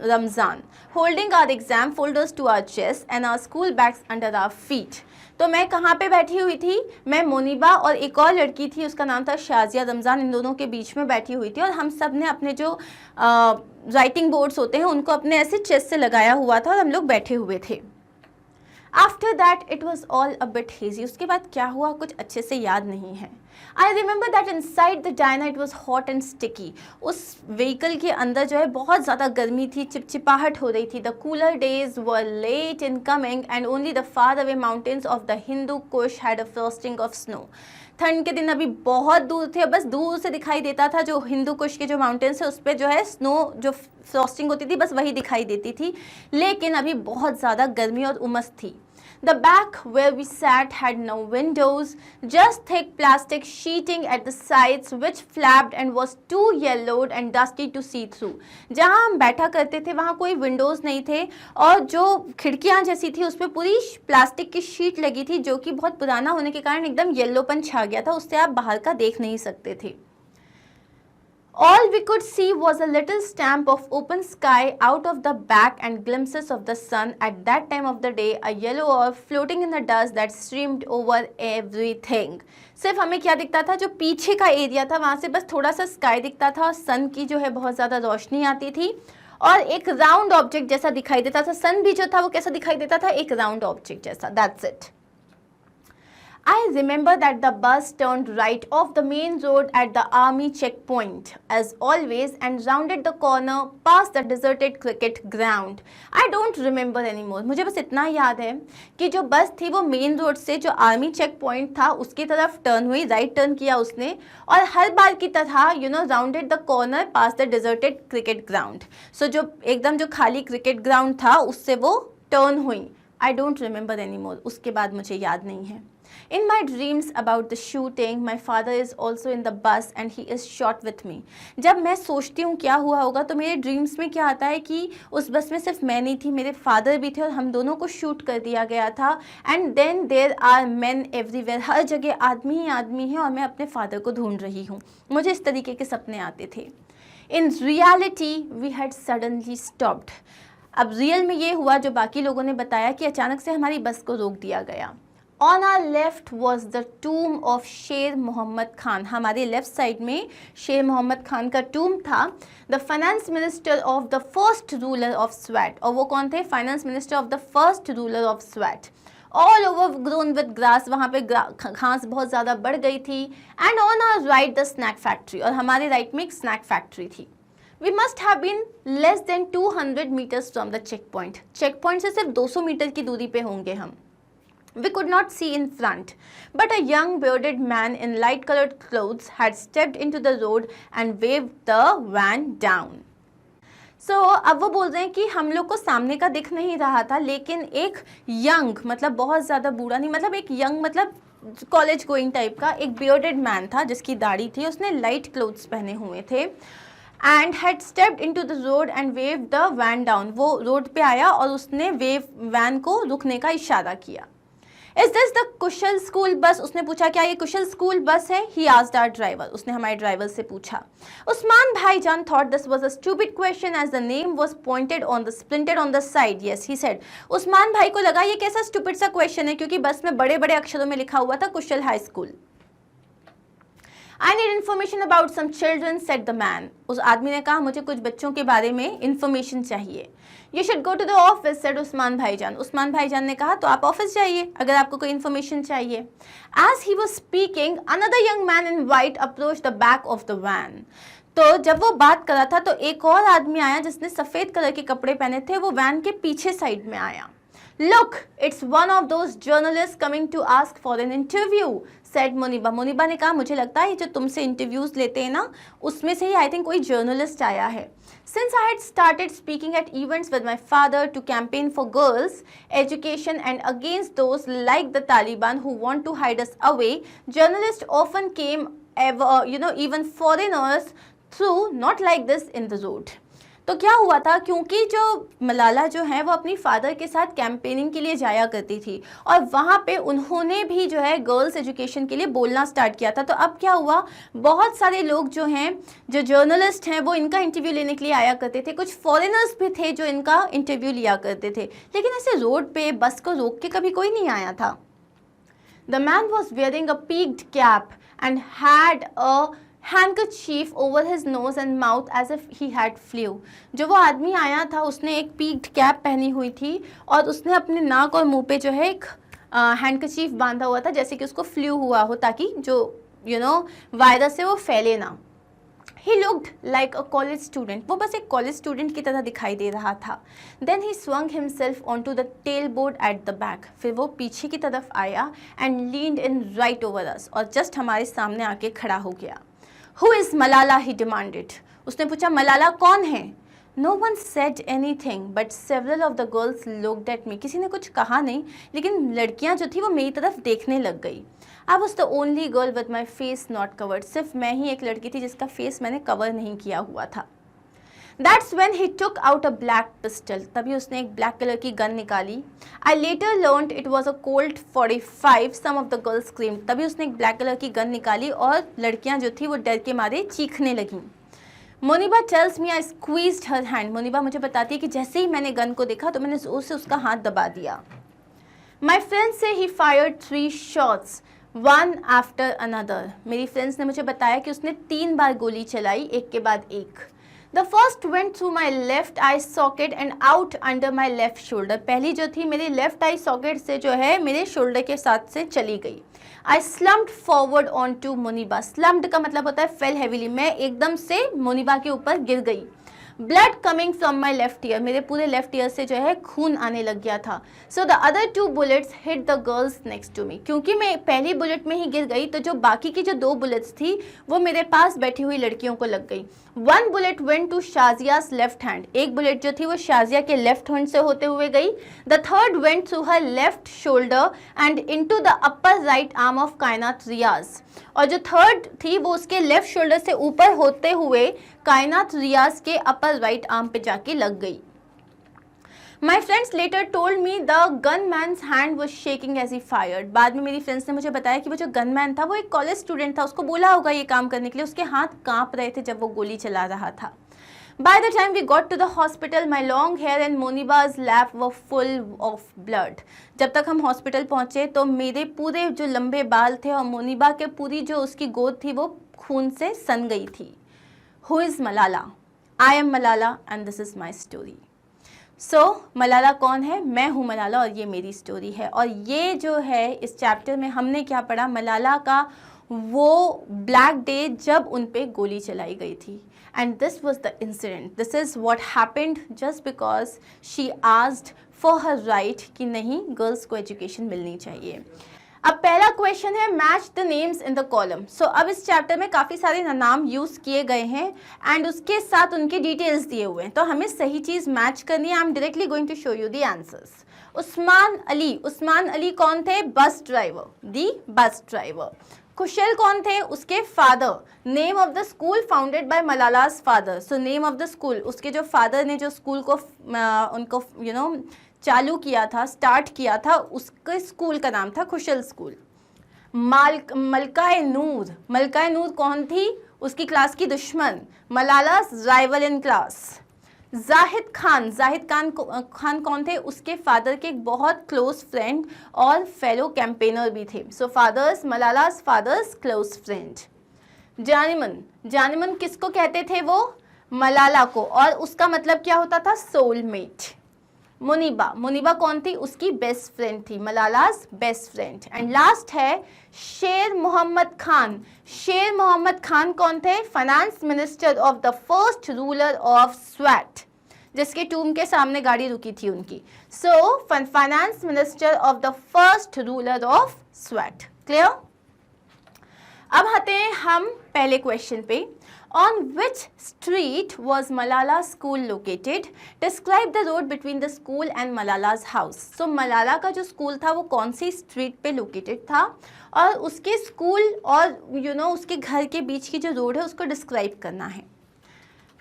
Ramzan, holding our exam folders to our chest and our school bags under our feet. तो मैं कहाँ पे बैठी हुई थी? मैं मुनीबा और एक और लड़की थी, उसका नाम था शाजिया रमज़ान, इन दोनों के बीच में बैठी हुई थी और हम सब ने अपने जो राइटिंग बोर्ड्स होते हैं उनको अपने ऐसे चेस्ट से लगाया हुआ था और हम लोग बैठे हुए थे. After that it was all a bit hazy. उसके बाद क्या हुआ कुछ अच्छे से याद नहीं है. I remember that inside the Dyna it was hot and sticky. उस व्हीकल के अंदर जो है बहुत ज़्यादा गर्मी थी, चिपचिपाहट हो रही थी. The cooler days were late in coming and only the far away mountains of the Hindu Kush had a frosting of snow. ठंड के दिन अभी बहुत दूर थे, बस दूर से दिखाई देता था जो हिंदू कुश के जो माउंटेन्स है उस पर जो है स्नो जो फ्रॉस्टिंग होती थी बस वही दिखाई देती थी, लेकिन अभी बहुत ज़्यादा गर्मी और उमस थी. The back where we sat had no windows, just thick plastic sheeting at the sides which flapped and was too yellowed and dusty to see through. जहाँ हम बैठा करते थे वहाँ कोई विंडोज़ नहीं थे और जो खिड़कियाँ जैसी थी उस पर पूरी प्लास्टिक की शीट लगी थी जो कि बहुत पुराना होने के कारण एकदम येल्लोपन छा गया था, उससे आप बाहर का देख नहीं सकते थे. All we could see was a little stamp of open sky out of the back and glimpses of the sun at that time of the day, a yellow orb floating in the dust that streamed over everything. सिर्फ हमें क्या दिखता था, जो पीछे का area था वहाँ से बस थोड़ा सा स्काई दिखता था और सन की जो है बहुत ज़्यादा रोशनी आती थी और एक राउंड ऑब्जेक्ट जैसा दिखाई देता था. सन भी जो था वो कैसा दिखाई देता था, एक राउंड ऑब्जेक्ट जैसा. That's it. I remember that the bus turned right off the main road at the army checkpoint as always and rounded the corner past the deserted cricket ground. I don't remember anymore. मुझे बस इतना याद है कि जो बस थी वो मेन रोड से जो आर्मी चेक पॉइंट था उसकी तरफ टर्न हुई, राइट टर्न किया उसने और हर बार की तरह rounded the corner past the deserted cricket ground. So जो एकदम जो खाली क्रिकेट ग्राउंड था उससे वो टर्न हुई. I don't remember anymore. उसके बाद मुझे याद नहीं है. In my dreams about the shooting, my father is also in the bus and he is shot with me. जब मैं सोचती हूँ क्या हुआ होगा तो मेरे ड्रीम्स में क्या आता है कि उस बस में सिर्फ मैं नहीं थी, मेरे फादर भी थे और हम दोनों को शूट कर दिया गया था. And then there are man everywhere. हर जगह आदमी ही आदमी है और मैं अपने फादर को ढूंढ रही हूँ. मुझे इस तरीके के सपने आते थे. In reality we had suddenly stopped. अब रियल में ये हुआ जो बाकी लोगों ने बताया कि अचानक से हमारी बस को रोक दिया गया. On our left was the tomb of शेर मोहम्मद खान. हमारे लेफ्ट साइड में शेर मोहम्मद खान का टूम था. The finance minister of the first ruler of Swat. और वो कौन थे? Finance minister of the first ruler of Swat. All over grown with grass. वहाँ पे घास बहुत ज़्यादा बढ़ गई थी. And on our right the snack factory. और हमारे राइट में एक स्नैक फैक्ट्री थी. We must have been less than 200 meters from the checkpoint. checkpoint से सिर्फ 200 मीटर की दूरी पे होंगे हम. We could not see in front, but a young bearded man in light-colored clothes had stepped into the road and waved the van down. So अब वो बोल रहे हैं कि हम लोग को सामने का दिख नहीं रहा था, लेकिन एक यंग मतलब बहुत ज़्यादा बूढ़ा नहीं, मतलब एक यंग मतलब कॉलेज गोइंग टाइप का एक बियर्डेड मैन था जिसकी दाढ़ी थी. उसने लाइट क्लोथ्स पहने हुए थे and had stepped into the road and waved the van down. वो रोड पे आया और उसने वैन को रुकने का इशारा किया. Is this the Kusal school bus? उसने पूछा क्या ये कुशल स्कूल बस है? He asked our driver. उसने हमारे ड्राइवर से पूछा. उस्मान भाईजान thought this was a stupid question as the name was splintered on the side. Yes, he said. Usman भाई को लगा ये कैसा stupid सा क्वेश्चन है क्योंकि बस में बड़े बड़े अक्षरों में लिखा हुआ था Khushal high school. I need information about some children, said the man. उस आदमी ने कहा मुझे कुछ बच्चों के बारे में इंफॉर्मेशन चाहिए. You should go to the office, said Usman भाईजान. उस्मान भाईजान ने कहा तो आप ऑफिस जाइए अगर आपको कोई इंफॉर्मेशन चाहिए. As he was speaking, another young man in white approached the back of the van. तो जब वो बात कर रहा था तो एक और आदमी आया जिसने सफ़ेद कलर के कपड़े पहने थे, वो वैन के पीछे साइड में आया। Look, it's one of those journalists coming to ask for an interview, said Muniba. Muniba ने कहा, मुझे लगता है जो तुमसे इंटरव्यूज लेते हैं ना, उसमें से ही आई थिंक कोई जर्नलिस्ट आया है। Since I had started speaking at events with my father to campaign for girls' education and against those like the Taliban who want to hide us away, journalists often came even foreigners through not like this in the road। तो क्या हुआ था, क्योंकि जो मलाला जो है वो अपनी फादर के साथ कैंपेनिंग के लिए जाया करती थी और वहाँ पे उन्होंने भी जो है गर्ल्स एजुकेशन के लिए बोलना स्टार्ट किया था। तो अब क्या हुआ, बहुत सारे लोग जो हैं, जो जर्नलिस्ट हैं, वो इनका इंटरव्यू लेने के लिए आया करते थे। कुछ फॉरेनर्स भी थे जो इनका इंटरव्यू लिया करते थे, लेकिन ऐसे रोड पे बस को रोक के कभी कोई नहीं आया था। The man was wearing a peaked cap and had a handkerchief over his nose and mouth as if he had flu। जो वो आदमी आया था उसने एक पीक्ड कैप पहनी हुई थी और उसने अपने नाक और मुंह पे जो है एक हैंडकरचीफ बांधा हुआ था, जैसे कि उसको फ्लू हुआ हो, ताकि जो वायरस है वो फैले ना। He looked like a college student। वो बस एक कॉलेज स्टूडेंट की तरह दिखाई दे रहा था। Then he swung himself onto the tailboard at the back। फिर वो पीछे की तरफ आया and leaned in right over us, और जस्ट हमारे सामने आके खड़ा हो गया। Who is Malala? he demanded। उसने पूछा, मलाला कौन है? No one said anything, but several of the girls looked at me। किसी ने कुछ कहा नहीं, लेकिन लड़कियां जो थी वो मेरी तरफ देखने लग गई। I was the only girl with my face not covered। सिर्फ मैं ही एक लड़की थी जिसका फेस मैंने कवर नहीं किया हुआ था। That's when he took out a black pistol। तभी उसने एक ब्लैक कलर की गन निकाली। I later learned it was a Colt 45। Some of the girls screamed। तभी उसने एक ब्लैक कलर की गन निकाली और लड़कियां जो थी वो डर के मारे चीखने लगीं। Muniba tells me I squeezed her hand। Muniba मुझे बताती है कि जैसे ही मैंने गन को देखा तो मैंने जोर से उसका हाथ दबा दिया। My friends say he fired 3 shots, one after another। मेरी फ्रेंड्स ने मुझे बताया कि उसने 3 बार गोली चलाई, एक के बाद एक। The first went through my left eye socket and out under my left shoulder। पहली जो थी मेरे लेफ्ट आई सॉकेट से जो है मेरे शोल्डर के साथ से चली गई। I slumped forward onto Muniba. slumped का मतलब होता है fell heavily। मैं एकदम से मुनीबा के ऊपर गिर गई। Blood coming from my left ear। मेरे पूरे लेफ्ट ईयर से जो है खून आने लग गया था। So the other 2 bullets hit the girls next to me। क्योंकि मैं पहली बुलेट में ही गिर गई तो जो बाकी की जो 2 बुलेट्स थी वो मेरे पास बैठी हुई लड़कियों को लग गई। 1 bullet went to शाजिया's left hand। एक बुलेट जो थी वो शाजिया के लेफ्ट हैंड से होते हुए गई। The third went through her left shoulder and into the upper right arm of कायनात रियाज। और जो थर्ड थी वो उसके लेफ्ट शोल्डर से ऊपर होते हुए कायनात रियाज के अपर राइट आर्म पे जाके लग गई। My friends later told me the gunman's hand was shaking as he fired। बाद में मेरी फ्रेंड्स ने मुझे बताया कि वो जो गनमैन था वो एक कॉलेज स्टूडेंट था, उसको बोला होगा ये काम करने के लिए, उसके हाथ कांप रहे थे जब वो गोली चला रहा था। By the time we got to the hospital, my long hair and Moniba's lap were full of blood। जब तक हम हॉस्पिटल पहुंचे तो मेरे पूरे जो लंबे बाल थे और मोनिबा के पूरी जो उसकी गोद थी वो खून से सन गई थी। Who is Malala? I am Malala and this is my story। सो मलाला कौन है? मैं हूँ मलाला और ये मेरी स्टोरी है। और ये जो है इस चैप्टर में हमने क्या पढ़ा, मलाला का वो ब्लैक डे जब उन पे गोली चलाई गई थी। And this was the incident, this is what happened just because she asked for her right कि नहीं गर्ल्स को एजुकेशन मिलनी चाहिए। अब पहला क्वेश्चन है match the names in the column. So अब इस चैप्टर में काफ़ी सारे नाम यूज़ किए गए हैं एंड उसके साथ उनके डिटेल्स दिए हुए हैं, तो हमें सही चीज़ मैच करनी है। I am directly going to show you the answers. Usman Ali कौन थे? बस ड्राइवर, दी बस ड्राइवर। खुशल कौन थे? उसके father. Name of the school founded by Malala's father. So name of the school, उसके जो फादर ने जो स्कूल को उनको चालू किया था, स्टार्ट किया था, उसके स्कूल का नाम था खुशल स्कूल। मलकाए नूर कौन थी? उसकी क्लास की दुश्मन, Malala's rival in class. Zahid Khan कौन थे? उसके फादर के एक बहुत क्लोज फ्रेंड और फेलो कैंपेनर भी थे। So fathers, Malala's fathers close friend. जानिमन किसको कहते थे? वो मलाला को, और उसका मतलब क्या होता था? सोलमेट। मुनीबा कौन थी? उसकी बेस्ट फ्रेंड थी, Malala's best friend. And last है शेर मोहम्मद खान। शेर मोहम्मद खान कौन थे? Finance minister of the first ruler of Swat, जिसके टूम के सामने गाड़ी रुकी थी उनकी। So finance minister of the first ruler of Swat. Clear? अब आते हैं हम पहले क्वेश्चन पे। On which street was Malala school located? Describe the road between the school and Malala's house. So Malala का जो स्कूल था वो कौन सी स्ट्रीट पे लोकेटेड था और उसके स्कूल और उसके घर के बीच की जो रोड है उसको डिस्क्राइब करना है।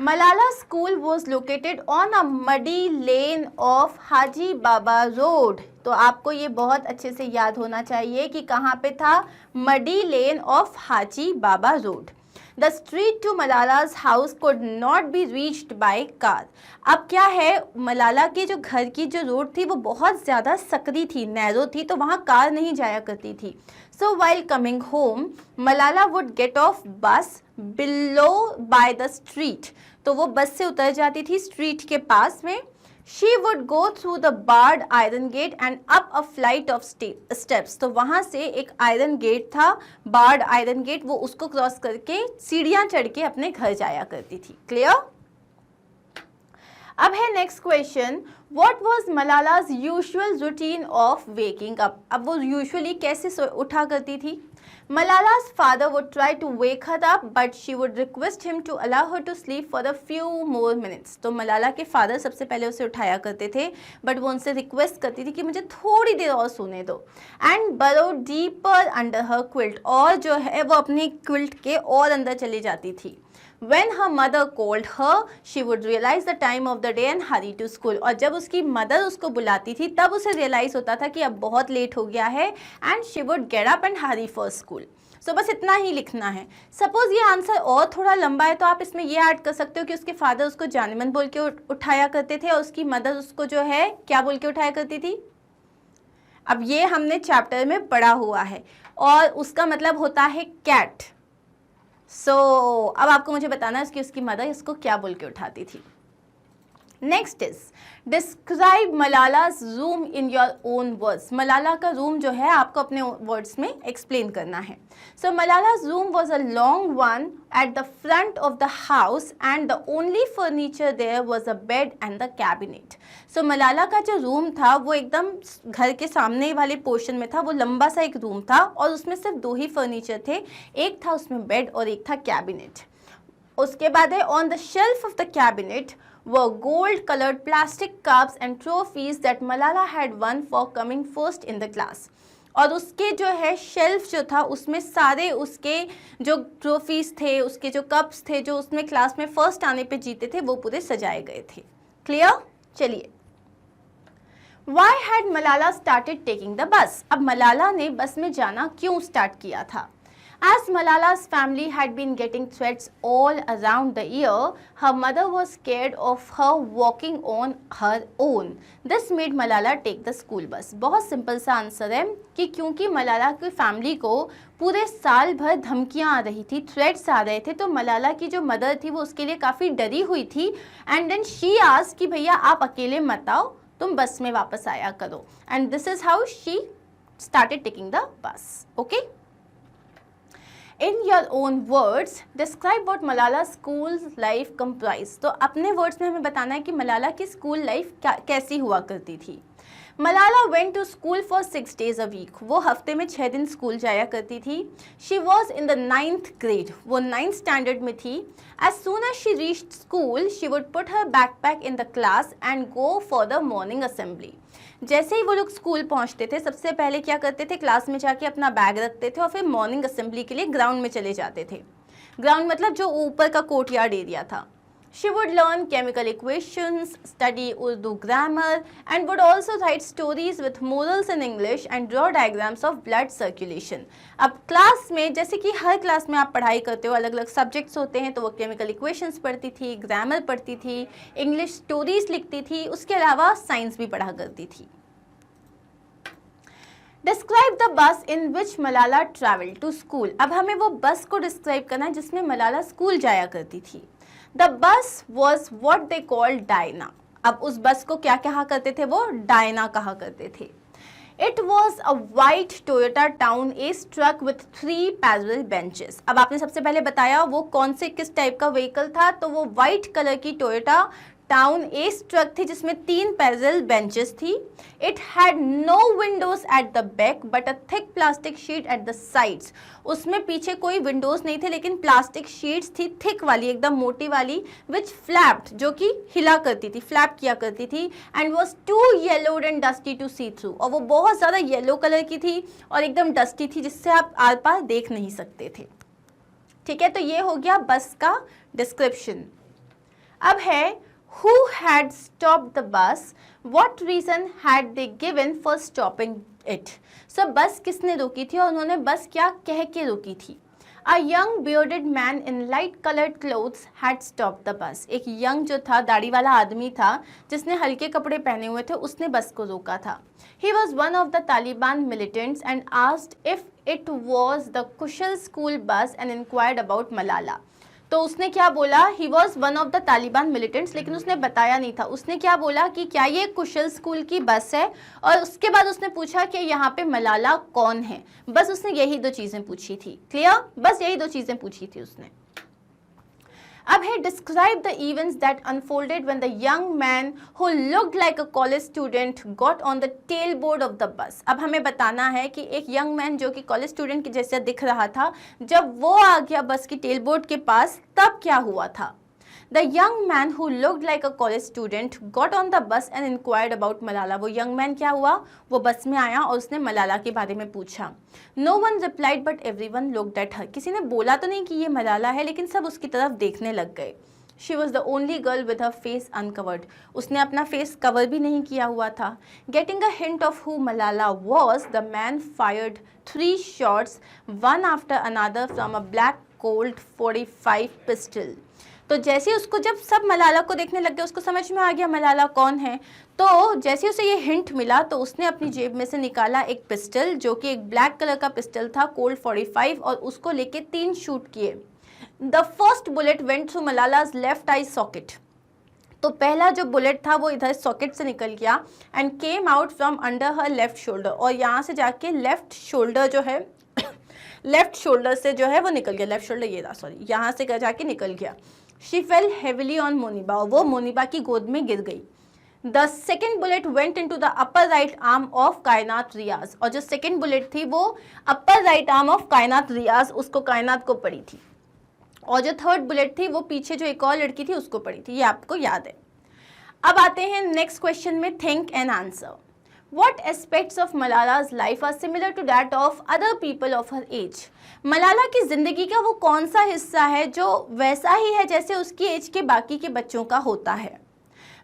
Malala school was located on a muddy lane of Haji Baba road. तो आपको ये बहुत अच्छे से याद होना चाहिए कि कहाँ पे था? Muddy lane of Haji Baba road. The street to Malala's house could not be reached by car. अब क्या है, मलाला के जो घर की जो रोड थी वो बहुत ज़्यादा सकरी थी, नैरो थी, तो वहाँ कार नहीं जाया करती थी। So while coming home, Malala would get off bus below by the street. तो वो बस से उतर जाती थी स्ट्रीट के पास में। She would go through the barred iron gate and up a flight of steps. तो वहाँ से एक आयरन गेट था, बार्ड आयरन गेट, वो उसको क्रॉस करके सीढ़ियाँ चढ़ के अपने घर जाया करती थी। क्लियर? अब है next question, what was Malala's usual routine of waking up? अब वो यूजुअली कैसे उठा करती थी? Malala's father would try to wake her up, but she would request him to allow her to sleep for a few more minutes. तो मलाला के father सबसे पहले उसे उठाया करते थे, बट वो उनसे रिक्वेस्ट करती थी कि मुझे थोड़ी देर और सोने दो। And burrow deeper under her quilt, और जो है वो अपनी क्विल्ट के और अंदर चली जाती थी। When her mother called her, she would realize the time of the day and hurry to school. और जब उसकी मदर उसको बुलाती थी तब उसे रियलाइज होता था कि अब बहुत लेट हो गया है, and she would get up and hurry for school. So बस इतना ही लिखना है। सपोज ये आंसर और थोड़ा लंबा है तो आप इसमें ये ऐड कर सकते हो कि उसके फादर उसको जानेमन बोल के उठाया करते थे और उसकी मदर उसको जो है क्या बोल के उठाया करती थी। अब ये हमने चैप्टर में पढ़ा हुआ है और उसका मतलब होता है कैट। अब आपको मुझे बताना है कि उसकी मदर इसको क्या बोल के उठाती थी। Next is describe Malala's room in your own words. Malala का रूम जो है आपको अपने वर्ड्स में एक्सप्लेन करना है। So Malala's room was a long one at the front of the house and the only furniture there was a bed and the cabinet. So Malala का जो रूम था वो एकदम घर के सामने वाले पोर्शन में था, वो लंबा सा एक रूम था और उसमें सिर्फ दो ही फर्नीचर थे, एक था उसमें बेड और एक था कैबिनेट। उसके बाद है on the shelf of the cabinet were gold colored plastic cups and trophies that Malala had won for coming first in the class. और उसके जो है शेल्फ जो था उसमें सारे उसके जो ट्रॉफीज थे, उसके जो कप्स थे जो उसमें क्लास में फर्स्ट आने पे जीते थे वो पूरे सजाए गए थे। क्लियर? चलिए, Why had Malala started taking the bus? अब मलाला ने बस में जाना क्यों स्टार्ट किया था? As Malala's family had been getting threats all around the year, her mother was scared of her walking on her own. This made Malala take the school bus. बहुत simple सा आंसर है कि क्योंकि मलाला की family को पूरे साल भर धमकियां आ रही थी, थ्रेट्स आ रहे थे, तो मलाला की जो मदर थी वो उसके लिए काफ़ी डरी हुई थी। एंड देन शी आस्क्ड कि भैया आप अकेले मत आओ, तुम बस में वापस आया करो। And this is how she started taking the bus. Okay, In your own words, describe what Malala's school life comprised. तो अपने वर्ड्स में हमें बताना है कि मलाला की स्कूल लाइफ कैसी हुआ करती थी। Malala went to school for 6 days a week. वो हफ्ते में 6 दिन स्कूल जाया करती थी। She was in the 9th grade. वो 9th standard में थी। As soon as she reached school, she would put her backpack in the class and go for the morning assembly. जैसे ही वो लोग स्कूल पहुंचते थे सबसे पहले क्या करते थे, क्लास में जाके अपना बैग रखते थे और फिर मॉर्निंग असेंबली के लिए ग्राउंड में चले जाते थे। ग्राउंड मतलब जो ऊपर का कोर्टयार्ड एरिया था। She would learn chemical equations, study Urdu grammar and would also write stories with morals in English and draw diagrams of blood circulation. अब क्लास में जैसे कि हर क्लास में आप पढ़ाई करते हो, अलग अलग सब्जेक्ट्स होते हैं, तो वो केमिकल इक्वेशंस पढ़ती थी, ग्रामर पढ़ती थी, इंग्लिश स्टोरीज लिखती थी, उसके अलावा साइंस भी पढ़ा करती थी। Describe the bus in which Malala travel to school. अब हमें वो बस को डिस्क्राइब करना है जिसमें मलाला स्कूल जाया करती थी। The bus was what they called Diana. अब उस बस को क्या कहा करते थे, वो डायना कहा करते थे। It was a white Toyota Town Ace truck with 3 parallel benches। अब आपने सबसे पहले बताया वो कौन से किस टाइप का व्हीकल था, तो वो व्हाइट कलर की टोयोटा टाउन एस ट्रक थी जिसमें 3 पैरेलल बेंचेस थी। It had no windows at the back but a thick plastic sheet at the sides. उसमें पीछे कोई विंडोज नहीं थे लेकिन प्लास्टिक शीट्स थी, थिक वाली, एकदम मोटी वाली, विच फ्लैप्ड, जो कि हिला करती थी, फ्लैप किया करती थी, and was too yellowed and dusty to see through. और वो बहुत ज़्यादा येलो कलर की थी और एकदम डस्टी थी जिससे आप आर पार देख नहीं सकते थे। ठीक है, तो ये हो गया बस का डिस्क्रिप्शन। अब है who had stopped the bus, what reason had they given for stopping it। so बस किसने रोकी थी और उन्होंने बस क्या कह के रोकी थी। A young bearded man in light colored clothes had stopped the bus। एक यंग जो था, दाढ़ी वाला आदमी था जिसने हल्के कपड़े पहने हुए थे, उसने बस को रोका था। He was one of the Taliban militants and asked if it was the Kushal school bus and inquired about Malala। तो उसने क्या बोला, he was one of the Taliban militants, लेकिन उसने बताया नहीं था। उसने क्या बोला कि क्या ये कुशल स्कूल की बस है, और उसके बाद उसने पूछा कि यहाँ पे मलाला कौन है। बस उसने यही 2 चीज़ें पूछी थी। क्लियर, बस यही 2 चीज़ें पूछी थी उसने। अब है describe the events that unfolded when the young man who looked like a college student got on the tell board of the bus. अब हमें बताना है कि एक यंग मैन जो कि कॉलेज स्टूडेंट के जैसा दिख रहा था, जब वो आ गया बस की टेल बोर्ड के पास, तब क्या हुआ था। The young man who looked like a college student got on the bus and inquired about Malala। वो young man क्या हुआ, वो बस में आया और उसने मलाला के बारे में पूछा। No one replied but everyone looked at her। किसी ने बोला तो नहीं कि ये मलाला है, लेकिन सब उसकी तरफ देखने लग गए। She was the only girl with her face uncovered। उसने अपना फेस कवर भी नहीं किया हुआ था। Getting a hint of who Malala was, the man fired 3 shots, one after another from a black Colt 45 pistol। तो जैसे उसको, जब सब मलाला को देखने लग गए, उसको समझ में आ गया मलाला कौन है, तो जैसे उसे ये हिंट मिला तो उसने अपनी जेब में से निकाला एक पिस्टल, जो कि एक ब्लैक कलर का पिस्टल था, कोल्ट 45, और उसको लेके 3 शूट किए। The first bullet went through Malala's left eye socket. तो पहला जो बुलेट था वो इधर सॉकेट से निकल गया and came out from under her left shoulder, और यहाँ से जाके लेफ्ट शोल्डर जो है लेफ्ट शोल्डर से जो है वो निकल गया, लेफ्ट शोल्डर ये था, सॉरी, यहाँ से जाके निकल गया। She fell heavily on मोनिबा, वो मोनिबा की गोद में गिर गई। The second bullet went into the upper right arm of कायनात रियाज, और जो सेकेंड बुलेट थी वो अपर राइट आर्म ऑफ कायनात रियाज, उसको कायनात को पड़ी थी। और जो थर्ड बुलेट थी वो पीछे जो एक और लड़की थी उसको पड़ी थी, ये आपको याद है। अब आते हैं नेक्स्ट क्वेश्चन में, think and answer. What aspects of Malala's life are similar to that of other people of her age? Malala की ज़िंदगी का वो कौन सा हिस्सा है जो वैसा ही है जैसे उसकी एज के बाकी के बच्चों का होता है।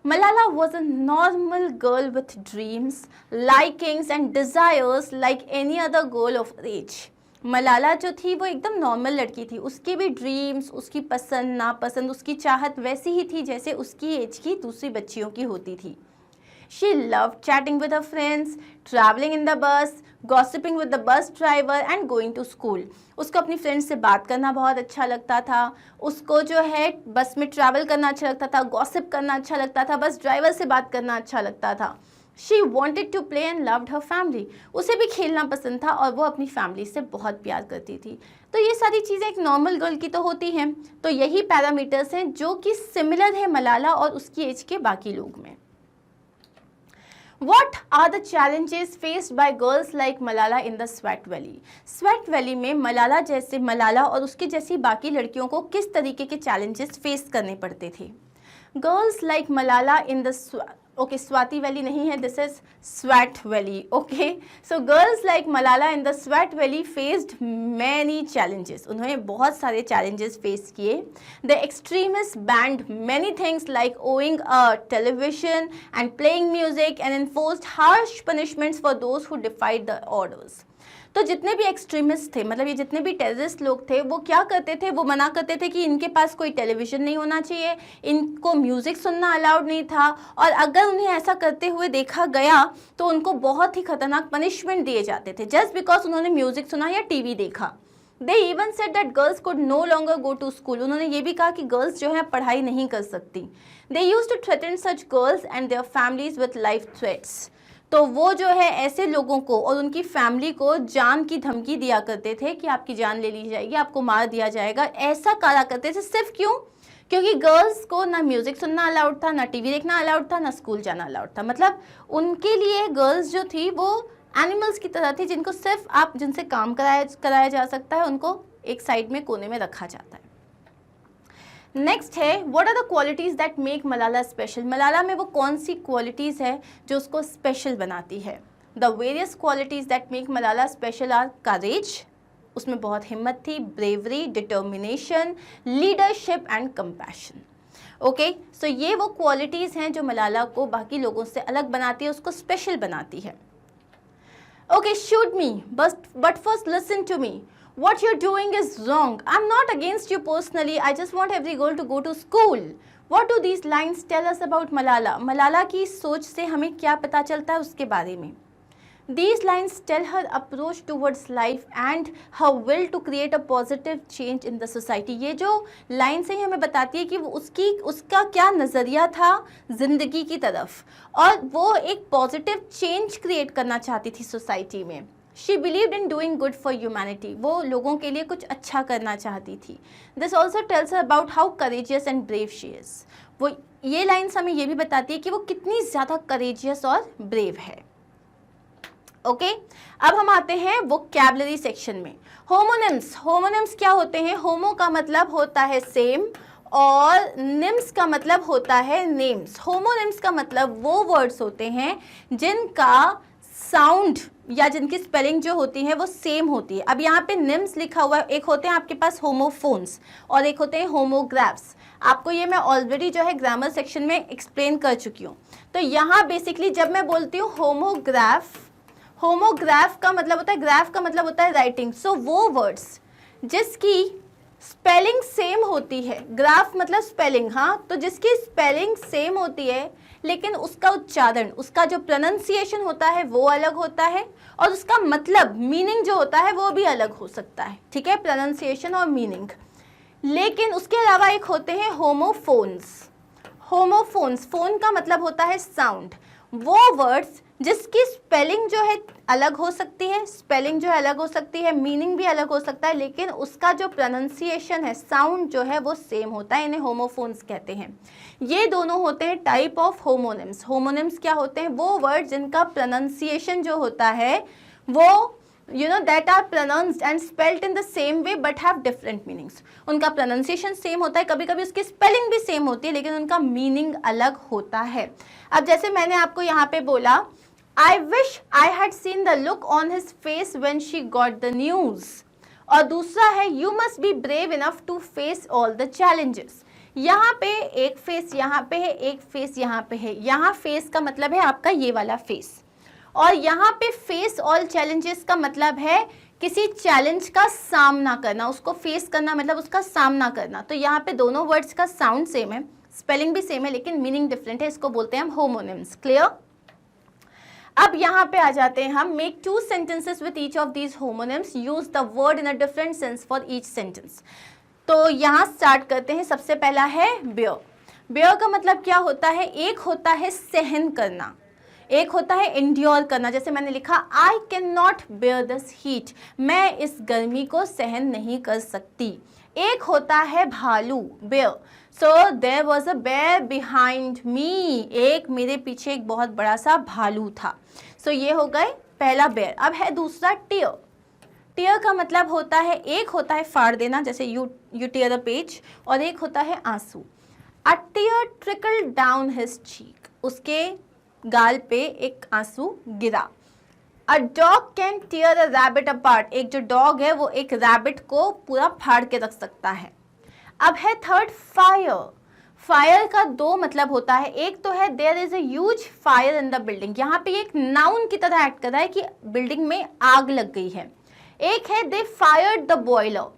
Malala was a normal girl with dreams, likings and desires like any other girl of her age। Malala जो थी वो एकदम नॉर्मल लड़की थी, उसके भी ड्रीम्स, उसकी पसंद नापसंद, उसकी चाहत वैसी ही थी जैसे उसकी एज की दूसरी बच्चियों की होती थी। She loved chatting with her friends, traveling in the bus, gossiping with the bus driver and going to school। उसको अपनी फ्रेंड्स से बात करना बहुत अच्छा लगता था, उसको जो है बस में ट्रैवल करना अच्छा लगता था, गॉसिप करना अच्छा लगता था, बस ड्राइवर से बात करना अच्छा लगता था। She wanted to play and loved her family। उसे भी खेलना पसंद था और वो अपनी फैमिली से बहुत प्यार करती थी। तो ये सारी चीज़ें एक नॉर्मल गर्ल की तो होती हैं, तो यही पैरामीटर्स हैं जो कि सिमिलर है मलाला और उसकी एज के बाकी लोग में। What are the challenges faced by girls like Malala in the Swat Valley? Swat Valley में मलाला और उसकी जैसी बाकी लड़कियों को किस तरीके के challenges face करने पड़ते थे? Girls like Malala in the Swati Valley नहीं है, this is Swat Valley, okay? So girls like Malala in the Swat Valley faced many challenges। उन्होंने बहुत सारे challenges face किए। The extremists banned many things like owning a television and playing music and enforced harsh punishments for those who defied the orders। तो जितने भी extremist थे, मतलब ये जितने भी टेररिस्ट लोग थे, वो क्या करते थे, वो मना करते थे कि इनके पास कोई टेलीविज़न नहीं होना चाहिए, इनको म्यूज़िक सुनना अलाउड नहीं था, और अगर उन्हें ऐसा करते हुए देखा गया तो उनको बहुत ही खतरनाक पनिशमेंट दिए जाते थे जस्ट बिकॉज उन्होंने म्यूज़िक सुना या टीवी देखा। They even said that girls could no longer go to school, उन्होंने ये भी कहा कि गर्ल्स जो है पढ़ाई नहीं कर सकती। They use to threaten such girls and their families with life threats, तो वो जो है ऐसे लोगों को और उनकी फैमिली को जान की धमकी दिया करते थे कि आपकी जान ले ली जाएगी, आपको मार दिया जाएगा, ऐसा करा करते थे। सिर्फ क्यों? क्योंकि गर्ल्स को ना म्यूजिक सुनना अलाउड था, ना टीवी देखना अलाउड था, ना स्कूल जाना अलाउड था। मतलब उनके लिए गर्ल्स जो थी वो एनिमल्स की तरह थी, जिनको सिर्फ आप जिनसे काम कराया जा सकता है, उनको एक साइड में कोने में रखा जाता है। नेक्स्ट है, what are the qualities that make Malala special, Malala में वो कौन सी क्वालिटीज है जो उसको स्पेशल बनाती है। The various qualities that make Malala special are courage, उसमें बहुत हिम्मत थी, bravery, determination, leadership and compassion. Okay, so ये वो क्वालिटीज हैं जो मलाला को बाकी लोगों से अलग बनाती है, उसको स्पेशल बनाती है। Okay, shoot me, but first listen to me. What you're doing is wrong. I'm not against you personally. I just want every girl to go to school. What do these lines tell us about Malala? Malala की सोच से हमें क्या पता चलता है उसके बारे में? These lines tell her approach towards life and her will to create a positive change in the society. ये जो लाइन से ही हमें बताती है कि वो उसका क्या नज़रिया था ज़िंदगी की तरफ, और वो एक पॉजिटिव चेंज क्रिएट करना चाहती थी सोसाइटी में। She believed in doing good for humanity. वो लोगों के लिए कुछ अच्छा करना चाहती थी। This also tells her about how courageous and brave she is. वो ये लाइन्स हमें ये भी बताती है कि वो कितनी ज़्यादा करेजियस और ब्रेव है। ओके, अब हम आते हैं वोकैबुलरी सेक्शन में। होमोनिम्स, होमोनिम्स क्या होते हैं? होमो का मतलब होता है सेम और निम्स का मतलब होता है नेम्स। होमोनिम्स का मतलब वो वर्ड्स होते हैं जिनका साउंड या जिनकी स्पेलिंग जो होती है वो सेम होती है। अब यहाँ पे निम्स लिखा हुआ है, एक होते हैं आपके पास होमोफोन्स और एक होते हैं होमोग्राफ्स। आपको ये मैं ऑलरेडी जो है ग्रामर सेक्शन में एक्सप्लेन कर चुकी हूँ। तो यहाँ बेसिकली जब मैं बोलती हूँ होमोग्राफ, होमोग्राफ का मतलब होता है, ग्राफ का मतलब होता है राइटिंग। सो वो वर्ड्स जिसकी स्पेलिंग सेम होती है, ग्राफ मतलब स्पेलिंग, हाँ, तो जिसकी स्पेलिंग सेम होती है लेकिन उसका उच्चारण, उसका जो प्रोनाउंसिएशन होता है वो अलग होता है, और उसका मतलब मीनिंग जो होता है वो भी अलग हो सकता है। ठीक है, प्रोनाउंसिएशन और मीनिंग। लेकिन उसके अलावा एक होते हैं होमोफोन्स। होमोफोन्स, फोन का मतलब होता है साउंड। वो वर्ड्स जिसकी स्पेलिंग जो है अलग हो सकती है, स्पेलिंग जो है अलग हो सकती है, मीनिंग भी अलग हो सकता है, लेकिन उसका जो प्रोनाउंसिएशन है, साउंड जो है वो सेम होता है, इन्हें होमोफोन्स कहते हैं। ये दोनों होते हैं टाइप ऑफ होमोनिम्स। होमोनिम्स क्या होते हैं? वो वर्ड जिनका प्रोनाउंसिएशन जो होता है वो that are pronounced and spelled in the same way but have different meanings. उनका प्रोनाउंसिएशन सेम होता है, कभी कभी उसकी स्पेलिंग भी सेम होती है, लेकिन उनका मीनिंग अलग होता है। अब जैसे मैंने आपको यहाँ पे बोला, I wish I had seen the look on his face when she got the news. और दूसरा है You must be brave enough to face all the challenges. यहाँ पे एक फेस यहाँ पे है, एक फेस यहाँ पे है। यहाँ फेस का मतलब है आपका ये वाला फेस, और यहाँ पे फेस ऑल चैलेंजेस का मतलब है किसी चैलेंज का सामना करना, उसको फेस करना मतलब उसका सामना करना। तो यहाँ पे दोनों वर्ड्स का साउंड सेम है, स्पेलिंग भी सेम है, लेकिन मीनिंग डिफरेंट है। इसको बोलते हैं हम होमोनिम्स। क्लियर? अब यहाँ पे आ जाते हैं हम। Make 2 sentences with each of these homonyms. Use the word in a different sense for each sentence. तो यहाँ स्टार्ट करते हैं। सबसे पहला है bear. bear का मतलब क्या होता है? एक होता है सहन करना, एक होता है endure करना। जैसे मैंने लिखा I cannot bear this heat. मैं इस गर्मी को सहन नहीं कर सकती। एक होता है भालू, bear. So there was a bear behind me. एक मेरे पीछे एक बहुत बड़ा सा भालू था। So ये हो गए पहला bear। अब है दूसरा tear. tear का मतलब होता है, एक होता है फाड़ देना, जैसे you tear a page, और एक होता है आंसू। A tear trickled down his cheek. उसके गाल पे एक आंसू गिरा। A dog can tear a rabbit apart. एक जो डॉग है वो एक रैबिट को पूरा फाड़ के रख सकता है। अब है थर्ड फायर। फायर का 2 मतलब होता है। एक तो है there is a huge fire in the building. यहाँ पे एक नाउन की तरह एक्ट कर रहा है कि बिल्डिंग में आग लग गई है। एक है दे फायर्ड द बॉयलर,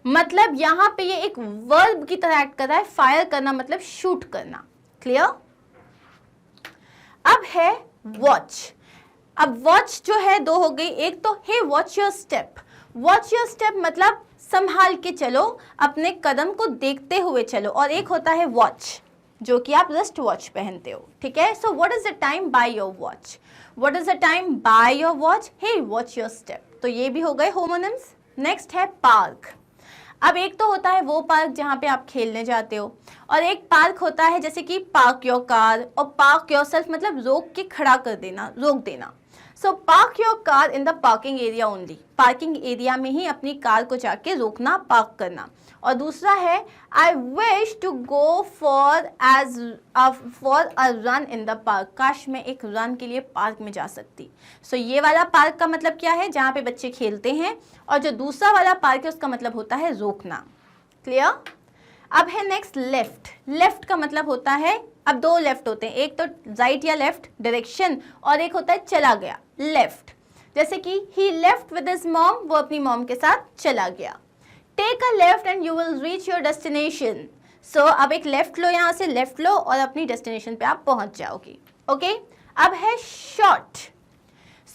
मतलब यहाँ पे ये एक वर्ब की तरह एक्ट कर रहा है। फायर करना मतलब शूट करना। क्लियर? अब है वॉच। अब वॉच जो है 2 हो गई। एक तो hey watch your step. Watch your step मतलब संभाल के चलो, अपने कदम को देखते हुए चलो। और एक होता है वॉच, जो कि आप रिस्ट वॉच पहनते हो, ठीक है। So what is the time by your watch, what is the time by your watch, hey watch your step. तो ये भी हो गए होमोनिम्स। नेक्स्ट है पार्क। अब एक तो होता है वो पार्क जहाँ पे आप खेलने जाते हो, और एक पार्क होता है जैसे कि पार्क योर कार और पार्क योर सेल्फ, मतलब रोक के खड़ा कर देना, रोक देना। So park your car in the parking area only, parking area में ही अपनी कार को जाके रोकना, पार्क करना। और दूसरा है I wish to go for a run in the park, काश मैं एक रन के लिए पार्क में जा सकती। सो ये वाला पार्क का मतलब क्या है, जहाँ पे बच्चे खेलते हैं, और जो दूसरा वाला पार्क है उसका मतलब होता है रोकना। क्लियर। अब है नेक्स्ट लेफ्ट। लेफ्ट का मतलब होता है, अब दो लेफ्ट होते हैं, एक तो राइट या लेफ्ट डायरेक्शन, और एक होता है चला गया, लेफ्ट। जैसे कि he left with his mom, वो अपनी मॉम के साथ चला गया। Take a left and you will reach your destination. So अब एक लेफ्ट लो, यहाँ से लेफ्ट लो और अपनी डेस्टिनेशन पे आप पहुंच जाओगे। ओके। अब है शॉट।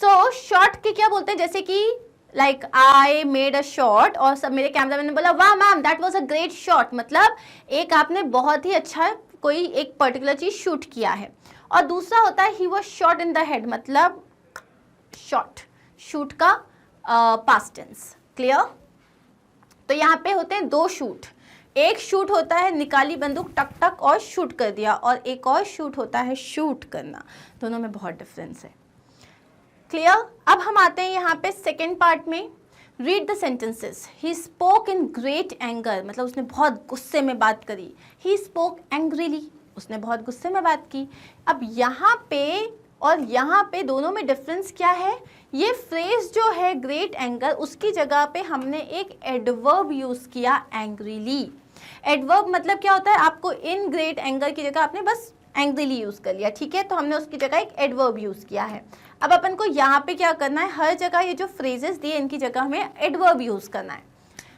सो शॉट के क्या बोलते हैं, जैसे कि like I made a shot, और सब मेरे कैमरामैन ने बोला वाह ma'am that was a great shot, मतलब एक आपने बहुत ही अच्छा कोई एक पर्टिकुलर चीज शूट किया है। और दूसरा होता है he was shot in the head, मतलब शॉट, शूट का पास्ट टेंस। क्लियर। तो यहाँ पे होते हैं दो शूट, एक शूट होता है निकाली बंदूक टक टक और शूट कर दिया, और एक और शूट होता है शूट करना। दोनों में बहुत डिफरेंस है। क्लियर। अब हम आते हैं यहाँ पे सेकेंड पार्ट में। Read the sentences. He spoke in great anger, मतलब उसने बहुत गुस्से में बात करी। ही स्पोक एंग्रीली, उसने बहुत गुस्से में बात की। अब यहाँ पे और यहाँ पे दोनों में डिफरेंस क्या है, ये फ्रेज जो है ग्रेट एंगर, उसकी जगह पे हमने एक एडवर्ब यूज़ किया एंग्रीली। एडवर्ब मतलब क्या होता है, आपको इन ग्रेट एंगर की जगह आपने बस एंग्रीली यूज़ कर लिया, ठीक है, तो हमने उसकी जगह एक एडवर्ब यूज़ किया है। अब अपन को यहाँ पे क्या करना है, हर जगह ये जो फ्रेजेस दिए इनकी जगह हमें एडवर्ब यूज़ करना है।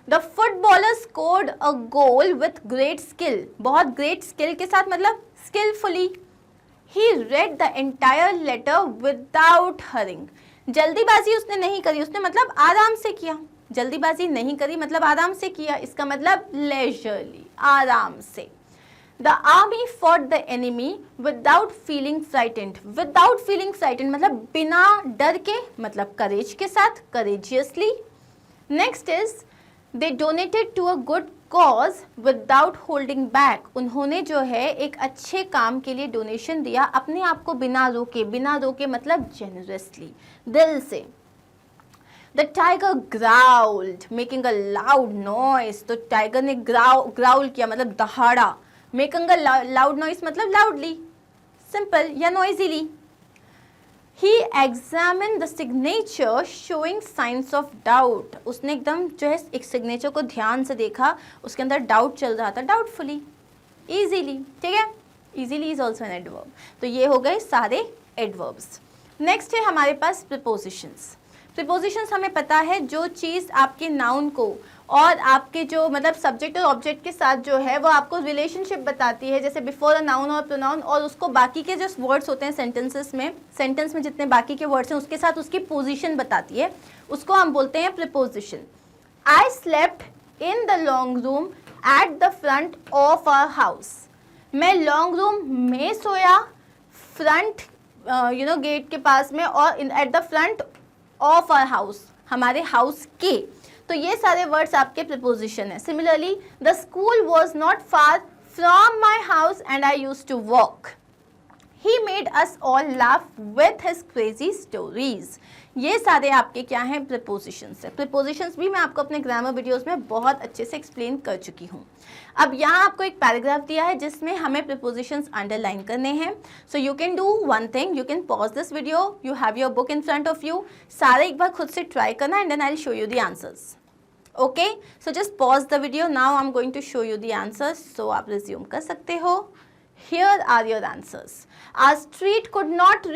The footballer scored a goal with great skill, बहुत ग्रेट स्किल के साथ, मतलब skilfully. He read the entire letter without hurrying, जल्दीबाजी उसने नहीं करी, उसने मतलब आराम से किया। जल्दीबाजी नहीं करी मतलब आराम से किया, इसका मतलब लेजरली, आराम से। The army fought the enemy without feeling frightened, without feeling frightened मतलब बिना डर के, मतलब करेज के साथ, courageously. Next is they donated to a good cause without holding back, उन्होंने जो है एक अच्छे काम के लिए डोनेशन दिया, अपने आप को बिना रोके, बिना रोके मतलब जेनरसली, दिल से। The tiger growled making a loud noise, तो टाइगर ने ग्राउल किया मतलब दहाड़ा। मेकिंग अ लाउड नॉइस मतलब लाउडली, सिंपल या noisily. He examined the signature showing signs of doubt, उसने एकदम जो है एक सिग्नेचर को ध्यान से देखा, उसके अंदर डाउट चल रहा था, डाउटफुली, easily, ठीक है, easily is also an adverb। तो ये हो गए सारे adverbs। नेक्स्ट है हमारे पास prepositions। प्रीपोजिशंस हमें पता है जो चीज़ आपके नाउन को और आपके जो मतलब सब्जेक्ट और ऑब्जेक्ट के साथ जो है वो आपको रिलेशनशिप बताती है, जैसे बिफोर अ नाउन और प्रोनाउन, और उसको बाकी के जो वर्ड्स होते हैं सेंटेंस में जितने बाकी के वर्ड्स हैं उसके साथ उसकी पोजीशन बताती है, उसको हम बोलते हैं preposition. I slept in the long room at the front of a house, मैं लॉन्ग रूम में सोया, फ्रंट गेट के पास में, और at the front of our house, हमारे हाउस के। तो ये सारे वर्ड्स आपके प्रीपोजिशन है। Similarly the school was not far from my house and I use to walk. He made us all laugh with his crazy stories. ये सारे आपके क्या हैं, प्रीपोजिशंस है। प्रीपोजिशंस भी मैं आपको अपने ग्रामर वीडियोस में बहुत अच्छे से एक्सप्लेन कर चुकी हूँ। अब यहाँ आपको एक पैराग्राफ दिया है जिसमें हमें प्रीपोजिशंस अंडरलाइन करने हैं। So you can do one thing, you can pause this video, you have your book in front of you, सारे एक बार खुद से ट्राई करना and then I will show you the answers. Okay, so just pause the video, now I am going to show you the answers. So आप resume कर सकते हो। Here are your answers. Our street could not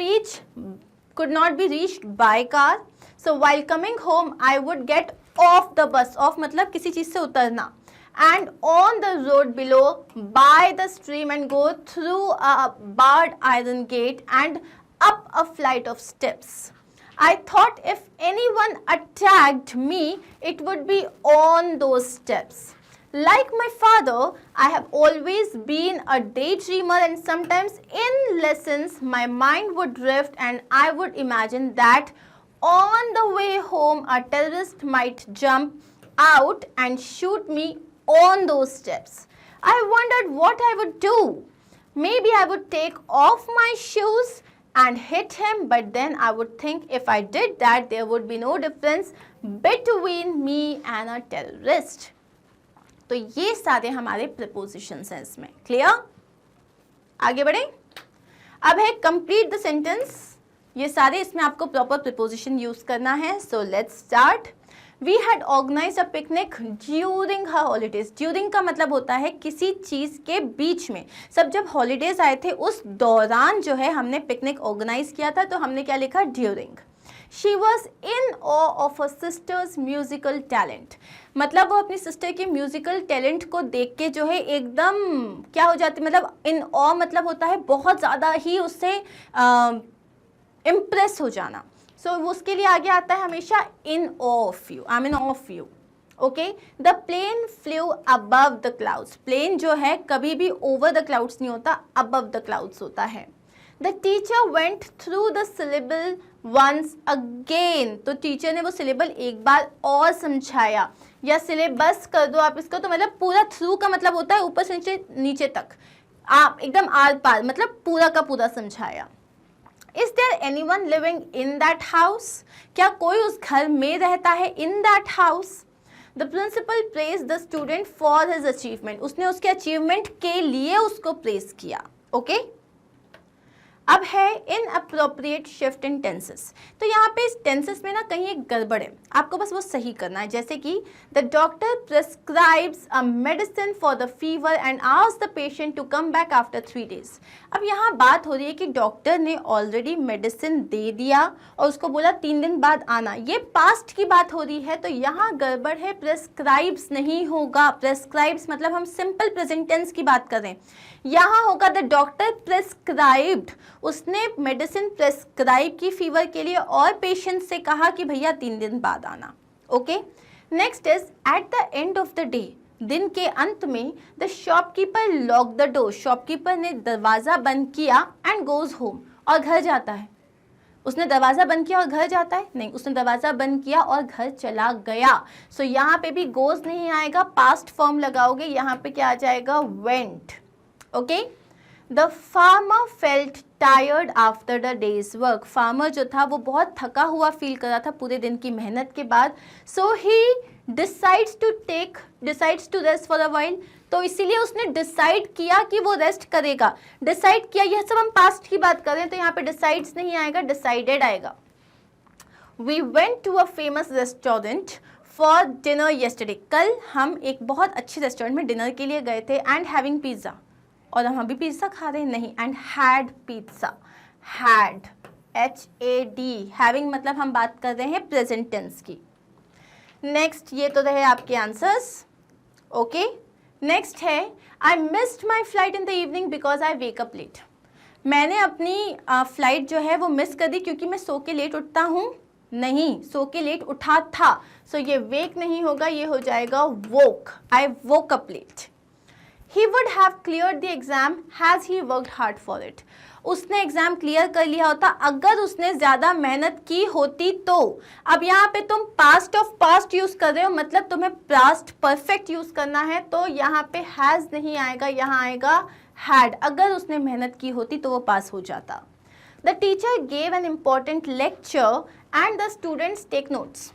be reached by car. So while coming home, I would get off the bus. Off मतलब किसी चीज़ से उतरना. And on the road below, by the stream and go through a barred iron gate and up a flight of steps. I thought if anyone attacked me, it would be on those steps. Like my father, I have always been a daydreamer, and sometimes in lessons my mind would drift and I would imagine that on the way home a terrorist might jump out and shoot me on those steps. I wondered what I would do. Maybe I would take off my shoes and hit him, but then I would think if I did that there would be no difference between me and a terrorist. तो ये सारे हमारे propositions हैं इसमें. Clear? आगे बढ़े. अब है कंप्लीट द सेंटेंस. ये सारे इसमें आपको प्रॉपर प्रपोजिशन यूज करना है. So let's start. We had organise a picnic during her holidays. During का मतलब होता है किसी चीज़ के बीच में. सब जब हॉलीडेज आए थे उस दौरान जो है हमने पिकनिक ऑर्गेनाइज किया था, तो हमने क्या लिखा? During. She was in awe of a sister's musical talent. मतलब वो अपनी सिस्टर के म्यूजिकल टैलेंट को देख के जो है एकदम क्या हो जाती, मतलब इन ऑ मतलब होता है बहुत ज़्यादा ही उससे इम्प्रेस हो जाना. सो उसके लिए आगे आता है हमेशा in of you. I mean of you. Okay. The plane flew above the clouds. Plane जो है कभी भी ओवर द क्लाउड्स नहीं होता, अबव द क्लाउड्स होता है. The teacher went through the syllable once again. तो टीचर ने वो सिलेबल एक बार और समझाया, या सिलेबस कर दो आप इसको. तो मतलब पूरा थ्रू का मतलब होता है ऊपर से नीचे, नीचे तक, आप एकदम आर पार, मतलब पूरा का पूरा समझाया. Is there anyone living in that house? क्या कोई उस घर में रहता है? In that house. The principal praised the student for his achievement. उसने उसके अचीवमेंट के लिए उसको प्रेज किया. ओके. अब है इनअप्रोप्रिएट शिफ्ट इन टेंसेस. तो यहाँ पे इस टेंसेस में ना कहीं एक गड़बड़ है, आपको बस वो सही करना है. जैसे कि the doctor prescribes a medicine for the fever and asks the patient to come back after 3 days. अब यहाँ बात हो रही है कि डॉक्टर ने ऑलरेडी मेडिसिन दे दिया और उसको बोला 3 दिन बाद आना. ये पास्ट की बात हो रही है, तो यहाँ गड़बड़ है. प्रिस्क्राइब्स नहीं होगा. प्रिस्क्राइब्स मतलब हम सिंपल प्रेजेंट टेंस की बात कर रहे हैं. यहाँ होगा द डॉक्टर प्रिस्क्राइब्ड. उसने मेडिसिन प्रिस्क्राइब की फीवर के लिए और पेशेंट से कहा कि भैया 3 दिन बाद आना. Okay. Next is at the end of the day. दिन के अंत में the shopkeeper lock the door. Shopkeeper ने दरवाजा बंद किया एंड गोज होम. और घर जाता है. उसने दरवाजा बंद किया और घर जाता है? नहीं, उसने दरवाजा बंद किया और घर चला गया. सो यहाँ पे भी गोज नहीं आएगा, पास्ट फॉर्म लगाओगे. यहाँ पे क्या आ जाएगा? Went. Okay. The farmer felt tired after the days work. Farmer जो था वो बहुत थका हुआ फील कर रहा था पूरे दिन की मेहनत के बाद. So he decides to rest for a while. तो इसीलिए उसने डिसाइड किया कि वो रेस्ट करेगा. डिसाइड किया, यह सब हम पास्ट की बात कर रहे हैं, तो यहाँ पे डिसाइड्स नहीं आएगा, डिसाइडेड आएगा. We went to a famous restaurant for dinner yesterday. कल हम एक बहुत अच्छे रेस्टोरेंट में डिनर के लिए गए थे. And having pizza. और हम अभी पिज्ज़ा खा रहे हैं? नहीं. And had pizza. Had, HAD. Having मतलब हम बात कर रहे हैं प्रेजेंट टेंस की. नेक्स्ट, ये तो रहे आपके आंसर्स. ओके. नेक्स्ट है I missed my flight in the evening because I wake up late. मैंने अपनी फ्लाइट जो है वो मिस कर दी क्योंकि मैं सो के लेट उठता हूँ. नहीं, सो के लेट उठा था. सो ये वेक नहीं होगा, ये हो जाएगा woke. I woke up late. He would have cleared the exam has he worked hard for it. उसने एग्जाम क्लियर कर लिया होता अगर उसने ज़्यादा मेहनत की होती तो. अब यहाँ पे तुम पास्ट ऑफ पास्ट यूज़ कर रहे हो, मतलब तुम्हें पास्ट परफेक्ट यूज़ करना है, तो यहाँ पे हैज़ नहीं आएगा, यहाँ आएगा हैड. अगर उसने मेहनत की होती तो वो पास हो जाता. The teacher gave an important lecture and the students take notes.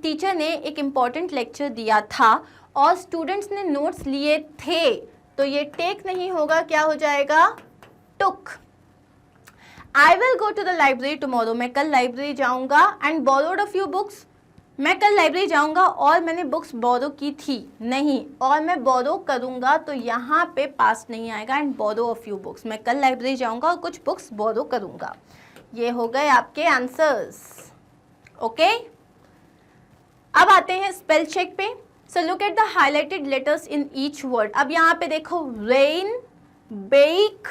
Teacher ने एक इम्पॉर्टेंट लेक्चर दिया था और स्टूडेंट्स ने नोट्स लिए थे. तो ये टेक नहीं होगा, क्या हो जाएगा? Took. I will go to the library tomorrow. मैं कल लाइब्रेरी जाऊंगा. And borrowed a few books. मैं कल लाइब्रेरी जाऊंगा और मैंने बुक्स बोरो की थी. नहीं, और मैं बोरो करूंगा, तो यहाँ पे पास्ट नहीं आएगा. And borrow a few books. मैं कल लाइब्रेरी जाऊंगा और कुछ बुक्स बोरो करूंगा. ये हो गए आपके आंसर्स. ओके. अब आते हैं स्पेल चेक पे. So look at the highlighted letters in each word. अब यहाँ पे देखो रेन, बेक,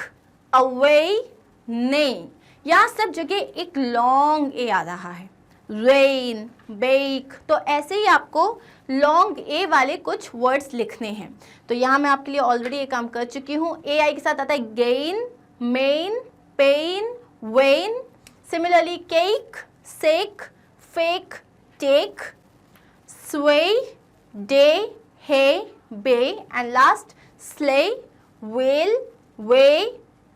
अवे, ने. यहाँ सब जगह एक लॉन्ग ए आ रहा है, रेन, बेक, तो ऐसे ही आपको लॉन्ग ए वाले कुछ वर्ड्स लिखने हैं। तो यहाँ मैं आपके लिए ऑलरेडी ये काम कर चुकी हूँ। ए आई के साथ आता है gain, main, pain, vain, similarly cake, sake, fake, take, sway, day, hay, bay, and last slay, whale, way,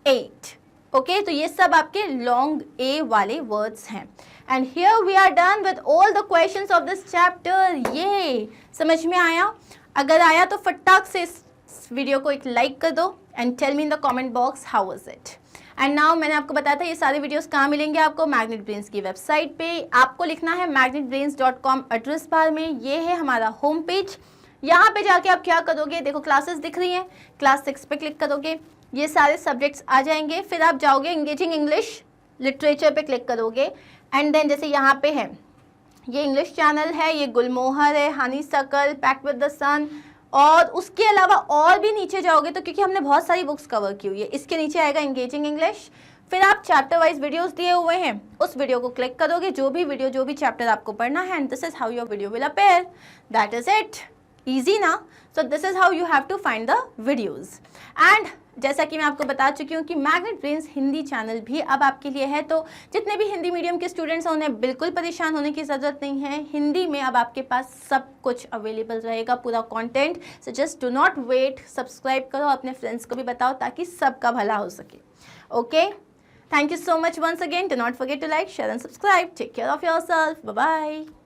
eight. Okay, तो ये सब आपके long A वाले words हैं. And here we are done with all the questions of this chapter. ये समझ में आया? अगर आया तो फटाक से इस वीडियो को एक लाइक कर दो and tell me in the comment box how was it. And now मैंने आपको बताया था ये सारे वीडियोस कहाँ मिलेंगे आपको, मैग्नेट ब्रेन्स की वेबसाइट पे। आपको लिखना है magnetbrains.com एड्रेस बार में, ये है हमारा होम पेज। यहाँ पे जाके आप क्या करोगे, देखो क्लासेस दिख रही हैं, क्लास 6 पे क्लिक करोगे, ये सारे सब्जेक्ट्स आ जाएंगे। फिर आप जाओगे एंगेजिंग इंग्लिश लिटरेचर पे क्लिक करोगे एंड देन जैसे यहाँ पे है ये इंग्लिश चैनल है, ये गुलमोहर है, हनीसकल, पैक्ड विद द सन, और उसके अलावा और भी नीचे जाओगे तो क्योंकि हमने बहुत सारी बुक्स कवर की हुई है, इसके नीचे आएगा एंगेजिंग इंग्लिश। फिर आप चैप्टर वाइज वीडियोस दिए हुए हैं, उस वीडियो को क्लिक करोगे, जो भी चैप्टर आपको पढ़ना है, and this is how your video will appear. That is it, easy ना? So this is how you have to find the videos. And जैसा कि मैं आपको बता चुकी हूँ कि मैग्नेट ब्रेन्स हिंदी चैनल भी अब आपके लिए है, तो जितने भी हिंदी मीडियम के स्टूडेंट्स हैं उन्हें बिल्कुल परेशान होने की ज़रूरत नहीं है। हिंदी में अब आपके पास सब कुछ अवेलेबल रहेगा, पूरा content. So just do not wait, subscribe करो, अपने फ्रेंड्स को भी बताओ ताकि सबका भला हो सके। Okay, thank you so much once again. Do not forget to like, share and subscribe. Take care of yourself. Bye bye.